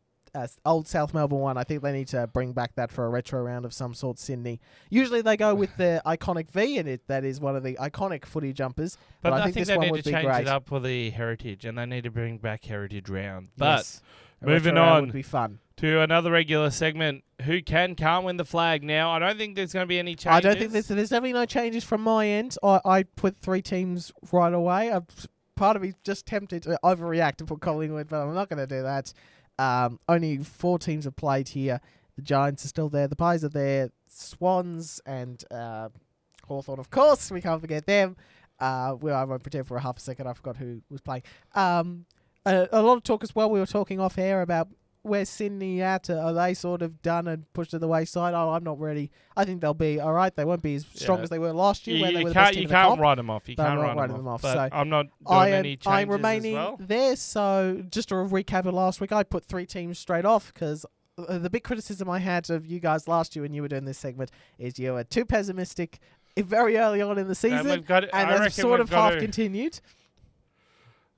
Old South Melbourne one. I think they need to bring back that for a retro round of some sort, Sydney. Usually they go with the iconic V in it. That is one of the iconic footy jumpers. But I I think think this they one need would to be change great. it up for the heritage, and they need to bring back heritage round. But Yes. A moving retro round on. would be fun. to another regular segment, who can't win the flag now. I don't think there's going to be any changes. I don't think there's definitely no changes from my end. I put 3 teams right away. Part of me just tempted to overreact and put Collingwood, but I'm not going to do that. Only 4 teams have played here. The Giants are still there. The Pies are there. Swans and Hawthorn, of course. We can't forget them. I won't pretend for a half a second. I forgot who was playing. A lot of talk as well. We were talking off air about where's Sydney at? Are they sort of done and pushed to the wayside? Oh, I'm not ready. I think they'll be all right. They won't be as strong as they were last year. Where they were the best team You in the can't comp. write them off. You But I'm can't not write writing them them off. off, But so I'm not doing any changes I'm remaining as well. there. So just to recap of last week, I put 3 teams straight off because the big criticism I had of you guys last year when you were doing this segment is you were too pessimistic very early on in the season, we've got, and I that's reckon sort we've of got half to- continued.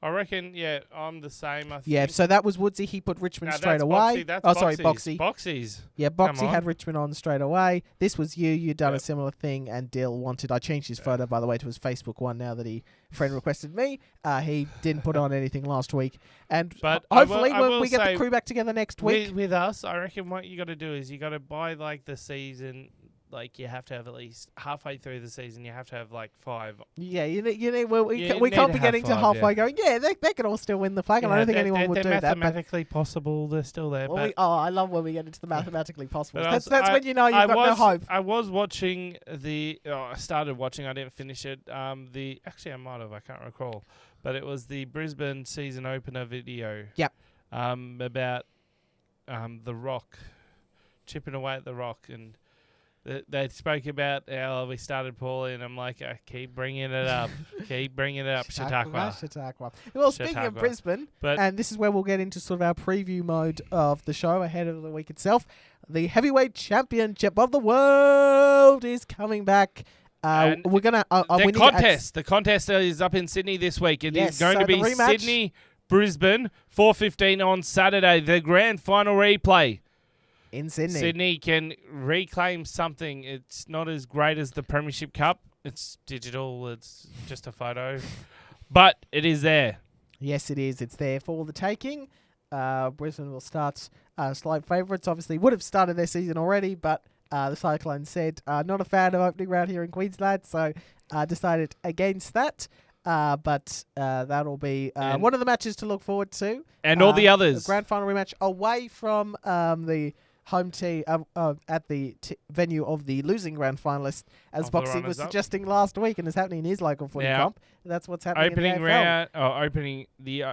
I reckon, yeah, I'm the same. I think. Yeah, so that was Woodsy. He put Richmond No, straight that's away. Boxy, that's Oh, sorry, Boxy's. Boxy. Boxy's. Yeah, Come Boxy on. had Richmond on straight away. This was you. You'd done a Yep. similar thing, and Dill wanted. I changed his photo, by the way, to his Facebook one now that he friend requested me. He didn't put on anything last week. And But I hopefully will when we get say the crew back together next week. With us, I reckon what you got to do is you got to buy like the season. Like you have to have at least halfway through the season, you have to have like 5. Yeah, you need. Well, we You we need can't to be have getting to 5, halfway yeah. going, yeah, they can all still win the flag. And I don't think anyone would do they're that. But mathematically possible. They're still there. well, but I love when we get into the mathematically possible. But That's when you know you've got no hope. I was watching I started watching. I didn't finish it. Actually, I might have. I can't recall. But it was the Brisbane season opener video. Yep. About the Rock, chipping away at the Rock, and They spoke about how we started poorly, and I'm like, keep bringing it up. Keep bringing it up, Chautauqua. Well, speaking of Chautauqua. Brisbane, and this is where we'll get into sort of our preview mode of the show ahead of the week itself. The heavyweight championship of the world is coming back. We're gonna the contest is up in Sydney this week. It is going to be Sydney, Brisbane, 4:15 on Saturday. The grand final replay. In Sydney. Sydney can reclaim something. It's not as great as the Premiership Cup. It's digital. It's just a photo. But it is there. Yes, it is. It's there for the taking. Brisbane will start slight favourites. Obviously, would have started their season already, but the Cyclones said, not a fan of opening round here in Queensland, so decided against that. But that'll be one of the matches to look forward to. And all the others. The grand final rematch away from the home team at the venue of the losing grand finalist, as Boxing was suggesting last week, and is happening in his local footy comp. That's what's happening opening in the AFL. Opening the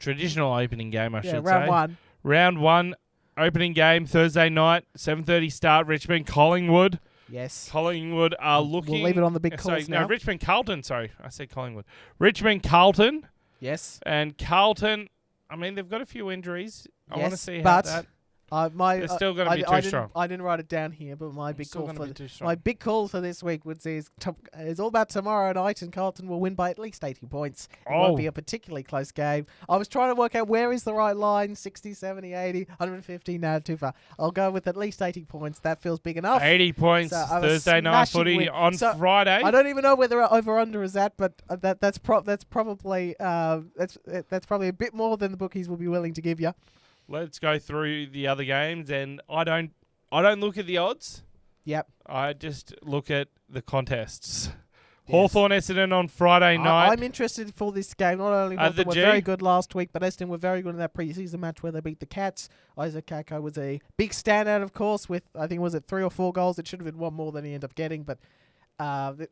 traditional opening game, I should round say. one. Round one, opening game, Thursday night, 7:30 start, Richmond, Collingwood. Yes. Collingwood are looking... We'll leave it on the big calls now. No, Richmond Carlton, sorry. I said Collingwood. Richmond Carlton. Yes. And Carlton, I mean, they've got a few injuries. I want to see how that... They're still going to be too strong. I didn't write it down here, but my big call for this week would say is all about tomorrow night, and Carlton will win by at least 80 points. It won't be a particularly close game. I was trying to work out where is the right line, 60, 70, 80, 150, no, too far. I'll go with at least 80 points. That feels big enough. 80 points, Thursday night footy on Friday. I don't even know where the over-under is at, but that's probably that's probably a bit more than the bookies will be willing to give you. Let's go through the other games, and I don't look at the odds. Yep. I just look at the contests. Yes. Hawthorn Essendon on Friday night. I'm interested for this game. Not only Hawthorn were very good last week, but Essendon were very good in that preseason match where they beat the Cats. Isaac Kako was a big standout, of course, with, I think, was it 3 or 4 goals? It should have been one more than he ended up getting, but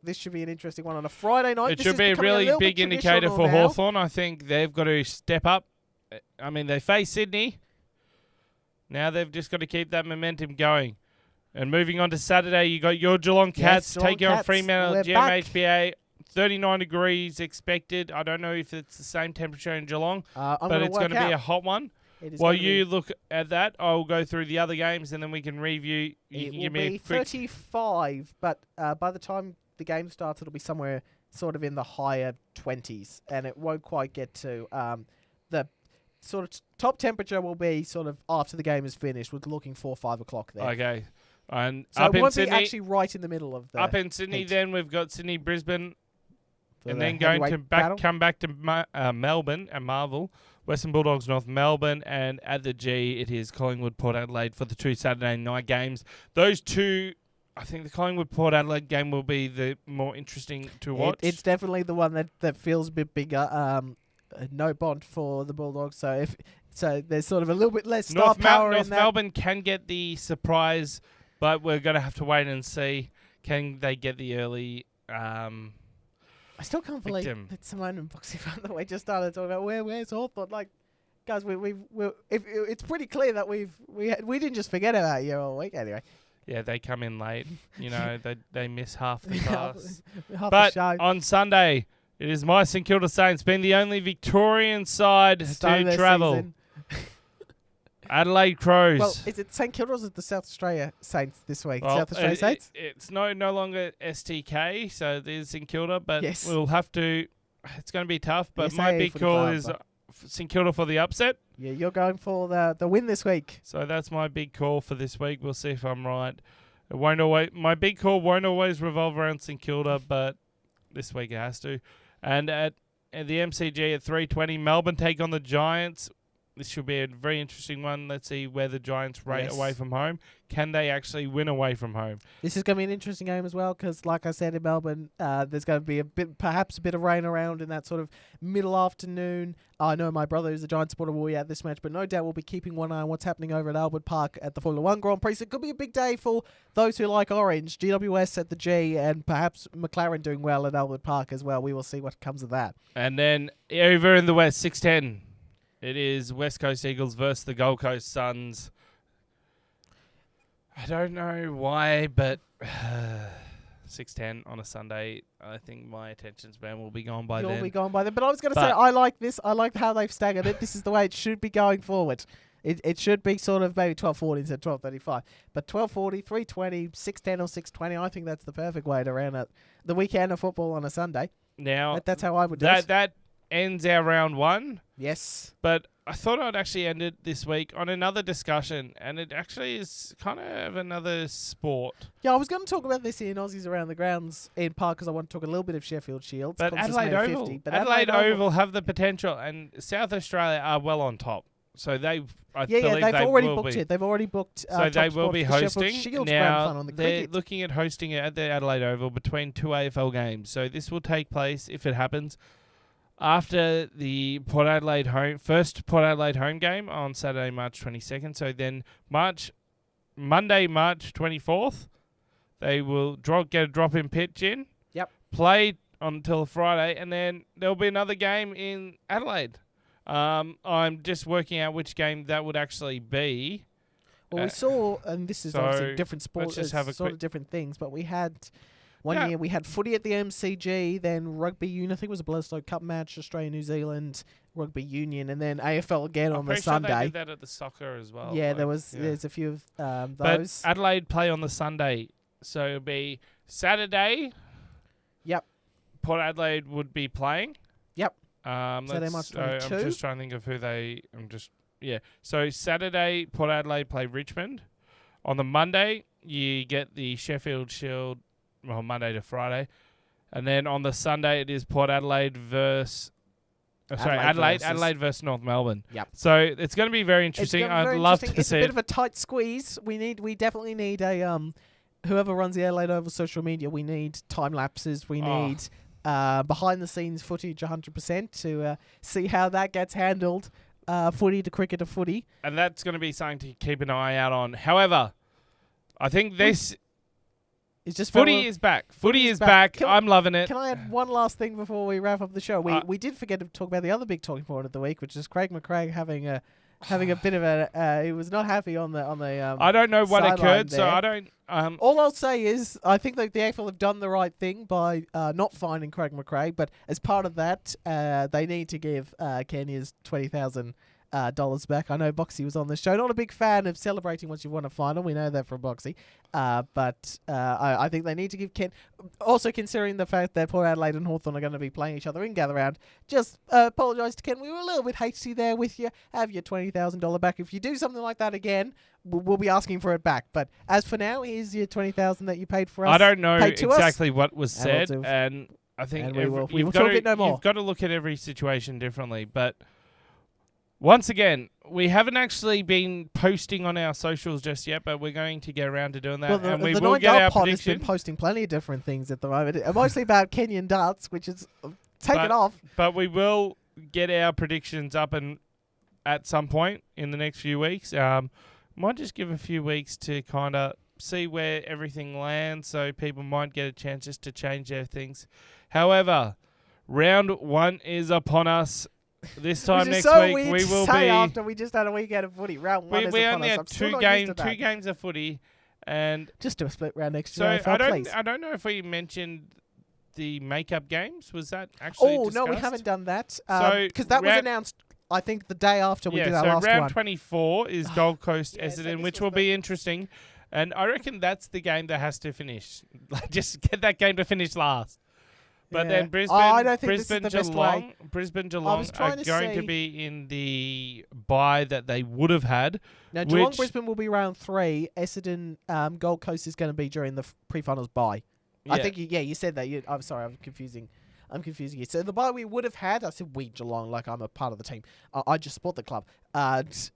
this should be an interesting one on a Friday night. It should be a really big indicator for Hawthorn. I think they've got to step up. I mean, they face Sydney. Now they've just got to keep that momentum going. And moving on to Saturday, you got your Geelong Cats taking on Fremantle GMHBA. 39 degrees expected. I don't know if it's the same temperature in Geelong, but it's going to be a hot one. While you look at that, I'll go through the other games and then we can review. You can give me a quick 35, but by the time the game starts, it'll be somewhere sort of in the higher 20s, and it won't quite get to the sort of top temperature will be sort of after the game is finished. We're looking 4 or 5 o'clock there. Okay. And so up it in won't Sydney, be actually right in the middle of the up in Sydney, heat. then we've got Sydney, Brisbane, and then come back to Melbourne and Marvel. Western Bulldogs, North Melbourne, and at the G, it is Collingwood, Port Adelaide for the 2 Saturday night games. Those two, I think the Collingwood Port Adelaide game will be the more interesting to watch. It's definitely the one that feels a bit bigger. No bond for the Bulldogs, so there's sort of a little bit less star power in that. North Melbourne can get the surprise, but we're going to have to wait and see. Can they get the early I still can't believe that Simone and Boxy, by the way, just started talking about where's Hawthorn. Like, guys, it's pretty clear that we didn't just forget about you all week anyway. Yeah, they come in late. You know, they miss half the class. But the show. On Sunday, it is my St Kilda Saints being the only Victorian side to travel. Season. Adelaide Crows. Well, is it St Kilda or is it the South Australia Saints this week? Well, South Australia Saints? It's no longer STK, so there's St Kilda, but yes. We'll have to... It's going to be tough, but my big call is St Kilda for the upset. Yeah, you're going for the win this week. So that's my big call for this week. We'll see if I'm right. My big call won't always revolve around St Kilda, but this week it has to. And at the MCG at 3:20, Melbourne take on the Giants. This should be a very interesting one. Let's see where the Giants rate away from home. Can they actually win away from home? This is going to be an interesting game as well because, like I said, in Melbourne, there's going to be perhaps a bit of rain around in that sort of middle afternoon. I know my brother who's a Giants supporter will be at this match, but no doubt we'll be keeping one eye on what's happening over at Albert Park at the Formula 1 Grand Prix. So it could be a big day for those who like orange. GWS at the G and perhaps McLaren doing well at Albert Park as well. We will see what comes of that. And then over in the West, 6:10. It is West Coast Eagles versus the Gold Coast Suns. I don't know why, but 6:10 on a Sunday, I think my attention span will be gone by You'll then. be gone by then. But I was going to say, I like this. I like how they've staggered it. This is the way it should be going forward. It should be sort of maybe 12:40 instead of 12:35. But 12:40, 3:20, 6:10 or 6:20, I think that's the perfect way to round out the weekend of football on a Sunday. Now, That's how I would do it. That ends our round one. Yes. But I thought I'd actually end it this week on another discussion, and it actually is kind of another sport. Yeah, I was going to talk about this in Aussies Around the Grounds in part because I want to talk a little bit of Sheffield Shields. But Adelaide Oval. 50, but Adelaide Oval have the potential, and South Australia are well on top. So I believe they've already will booked be. it. They've already booked. So they will be hosting. Shields now Grand Final on the they're cricket. looking at hosting it at the Adelaide Oval between two AFL games. So this will take place, if it happens, after the first Port Adelaide home game on Saturday, March 22nd. So then Monday, March 24th, they will get a drop-in pitch in. Yep. Play until Friday, and then there'll be another game in Adelaide. I'm just working out which game that would actually be. Well, we saw, and this is so obviously different sports, let's just have a sort quick of different things, but we had one year we had footy at the MCG, then rugby union. I think it was a Bledisloe Cup match, Australia, New Zealand, rugby union, and then AFL again on the Sunday. Sure they did that at the soccer as well. Yeah, there's a few of those. But Adelaide play on the Sunday, so it'll be Saturday. Yep. Port Adelaide would be playing. Yep. Saturday, March 22. I'm just trying to think of who they. So Saturday, Port Adelaide play Richmond. On the Monday, you get the Sheffield Shield. Well, Monday to Friday, and then on the Sunday it is Port Adelaide versus. Adelaide versus North Melbourne. Yep. So it's going to be very interesting. I'd love to see it. It's a bit of a tight squeeze. We definitely need a whoever runs the Adelaide Oval social media. We need time lapses. We need behind the scenes footage 100% to see how that gets handled. Footy to cricket to footy. And that's going to be something to keep an eye out on. However, I think this footy is back. Footy is back. I'm loving it. Can I add one last thing before we wrap up the show? We did forget to talk about the other big talking point of the week, which is Craig McCraig having a bit of a. He was not happy on the. I don't know what occurred, there. so I don't. All I'll say is I think that the AFL have done the right thing by not finding Craig McCraig, but as part of that, they need to give Kenya's $20,000 back. I know Boxy was on the show. Not a big fan of celebrating once you won a final. We know that from Boxy. But I think they need to give Ken... Also considering the fact that Port Adelaide and Hawthorn are going to be playing each other in Gather Round, just apologise to Ken. We were a little bit hasty there with you. Have your $20,000 back. If you do something like that again, we'll be asking for it back. But as for now, here's your $20,000 that you paid for us. I don't know exactly what was said. And I think you've got to look at every situation differently. But... once again, we haven't actually been posting on our socials just yet, but we're going to get around to doing that. Well, and we will get our pod prediction. has been posting plenty of different things at the moment, mostly about Kenyan darts, which is taken off. But we will get our predictions up and at some point in the next few weeks. Might just give a few weeks to kind of see where everything lands, so people might get a chance just to change their things. However, round one is upon us. This time next week we will be after we just had a weekend of footy. Round one is we upon only us. had two games of footy, and just do a split round next year. So please. I don't know if we mentioned the makeup games. Was that actually discussed? No, we haven't done that. Because that was announced, I think, the day after we did our last one. So round 24 is Gold Coast Essendon, which will be interesting, and I reckon that's the game that has to finish. Just get that game to finish last. But then Brisbane Geelong are going to be in the bye that they would have had. Now, Geelong Brisbane will be round 3. Essendon Gold Coast is going to be during the pre-finals bye. Yeah. I think, you said that. I'm sorry, I'm confusing you. So the bye we would have had, I said we, Geelong, like I'm a part of the team. I just support the club.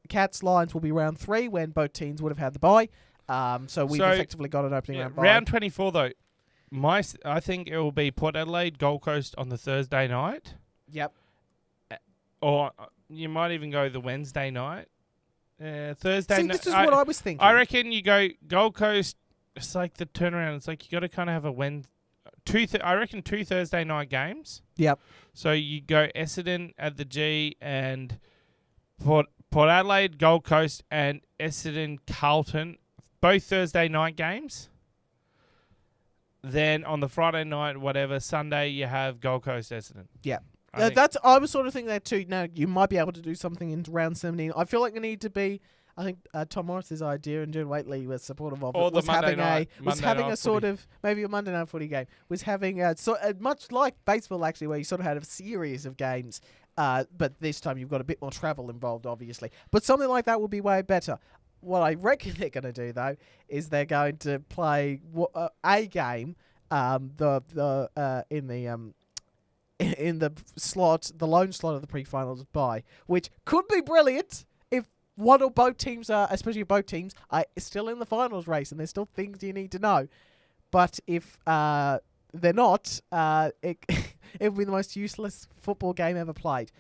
Cats Lions will be round 3 when both teams would have had the bye. So we've effectively got an opening round bye. Round 24, though. I think it will be Port Adelaide, Gold Coast on the Thursday night. Yep. Or you might even go the Wednesday night. Thursday night. This is what I was thinking. I reckon you go Gold Coast. It's like the turnaround. It's like you got to kind of have a I reckon 2 Thursday night games. Yep. So you go Essendon at the G and Port Adelaide, Gold Coast, and Essendon Carlton both Thursday night games. Then on the Friday night, whatever, Sunday, you have Gold Coast Essendon. Yeah. I I was sort of thinking that too. Now, you might be able to do something in round 17. I feel like there need to be, I think Tom Morris's idea and June Waitley was supportive of Or it, the Monday night sort footy. of, maybe a Monday night footy game, was having, much like baseball actually, where you sort of had a series of games, but this time you've got a bit more travel involved, obviously. But something like that would be way better. What I reckon they're going to do, though, is they're going to play a game in the slot, the lone slot of the pre-finals bye, which could be brilliant if one or both teams are, especially if both teams are still in the finals race and there's still things you need to know. But if they're not, it would be the most useless football game ever played.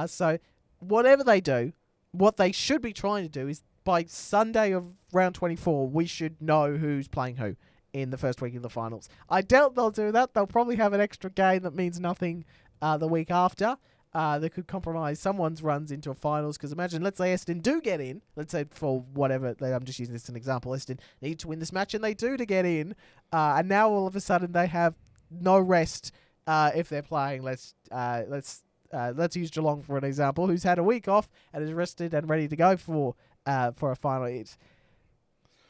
So whatever they do, what they should be trying to do is by Sunday of round 24, we should know who's playing who in the first week of the finals. I doubt they'll do that. They'll probably have an extra game that means nothing the week after. That could compromise someone's runs into a finals. Because imagine, let's say Essendon do get in. Let's say for whatever, I'm just using this as an example. Essendon need to win this match and they do to get in. And now all of a sudden they have no rest if they're playing. Let's use Geelong for an example, who's had a week off and is rested and ready to go for a final.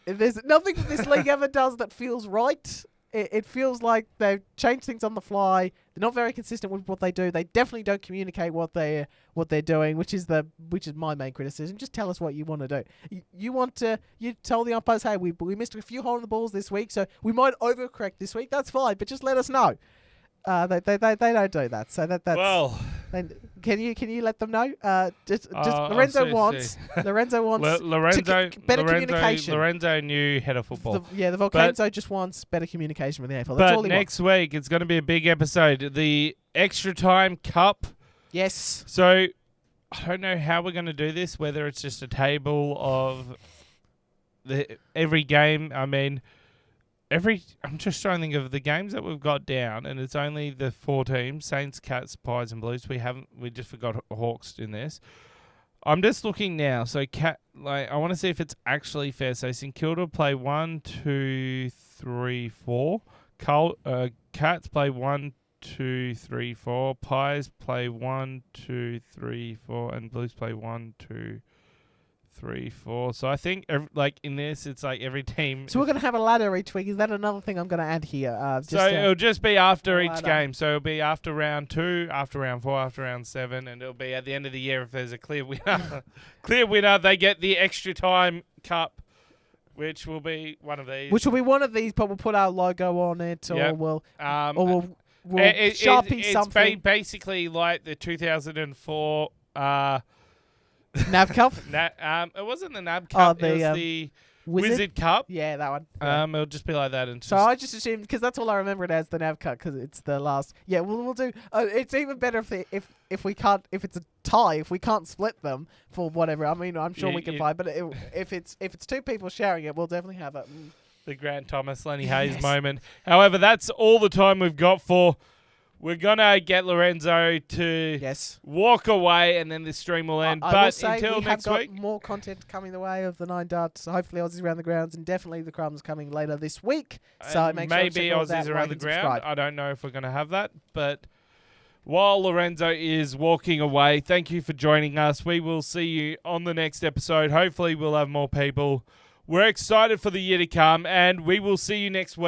There's nothing that this league ever does that feels right. It feels like they've changed things on the fly. They're not very consistent with what they do. They definitely don't communicate what they're doing, which is my main criticism. Just tell us what you want to do. You tell the umpires, hey, we missed a few hole in the balls this week, so we might overcorrect this week. That's fine, but just let us know. They don't do that. So that's well. Can you let them know? Lorenzo wants better communication. Lorenzo knew head of football. The Volcanzo just wants better communication with the AFL. That's all he next wants. week it's going to be a big episode. The Extra Time Cup. Yes. So I don't know how we're going to do this. Whether it's just a table of every game. I mean. I'm just trying to think of the games that we've got down, and it's only the 4 teams: Saints, Cats, Pies, and Blues. We just forgot Hawks in this. I'm just looking now. So I want to see if it's actually fair. So St Kilda play 1, 2, 3, 4. Cats play 1, 2, 3, 4. Pies play 1, 2, 3, 4, and Blues play 1, 2, 3, 4. So I think in this, it's like every team. So we're going to have a ladder each week. Is that another thing I'm going to add here? It'll just be after each game. So it'll be after round 2, after round 4, after round 7, and it'll be at the end of the year if there's a clear winner. They get the Extra Time Cup, which will be one of these. But we'll put our logo on it, or we'll Sharpie something. It's basically like the 2004. NAB Cup? It wasn't the NAB Cup. It was the Wizard Cup. Yeah, that one. It'll just be like that. And so I just assumed, because that's all I remember it as, the NAB Cup, because it's the last. Yeah, we'll do. It's even better if we can't, if it's a tie, if we can't split them for whatever. I mean, I'm sure we can find, but if it's 2 people sharing it, we'll definitely have it. The Grant Thomas, Lenny Hayes moment. However, that's all the time we've got for. We're going to get Lorenzo to walk away, and then the stream will end. But until next week. More content coming the way of the 9 darts. Hopefully Aussies around the grounds, and definitely the Crumbs coming later this week. So make sure maybe Aussies around the ground. I don't know if we're going to have that. But while Lorenzo is walking away, thank you for joining us. We will see you on the next episode. Hopefully we'll have more people. We're excited for the year to come, and we will see you next week.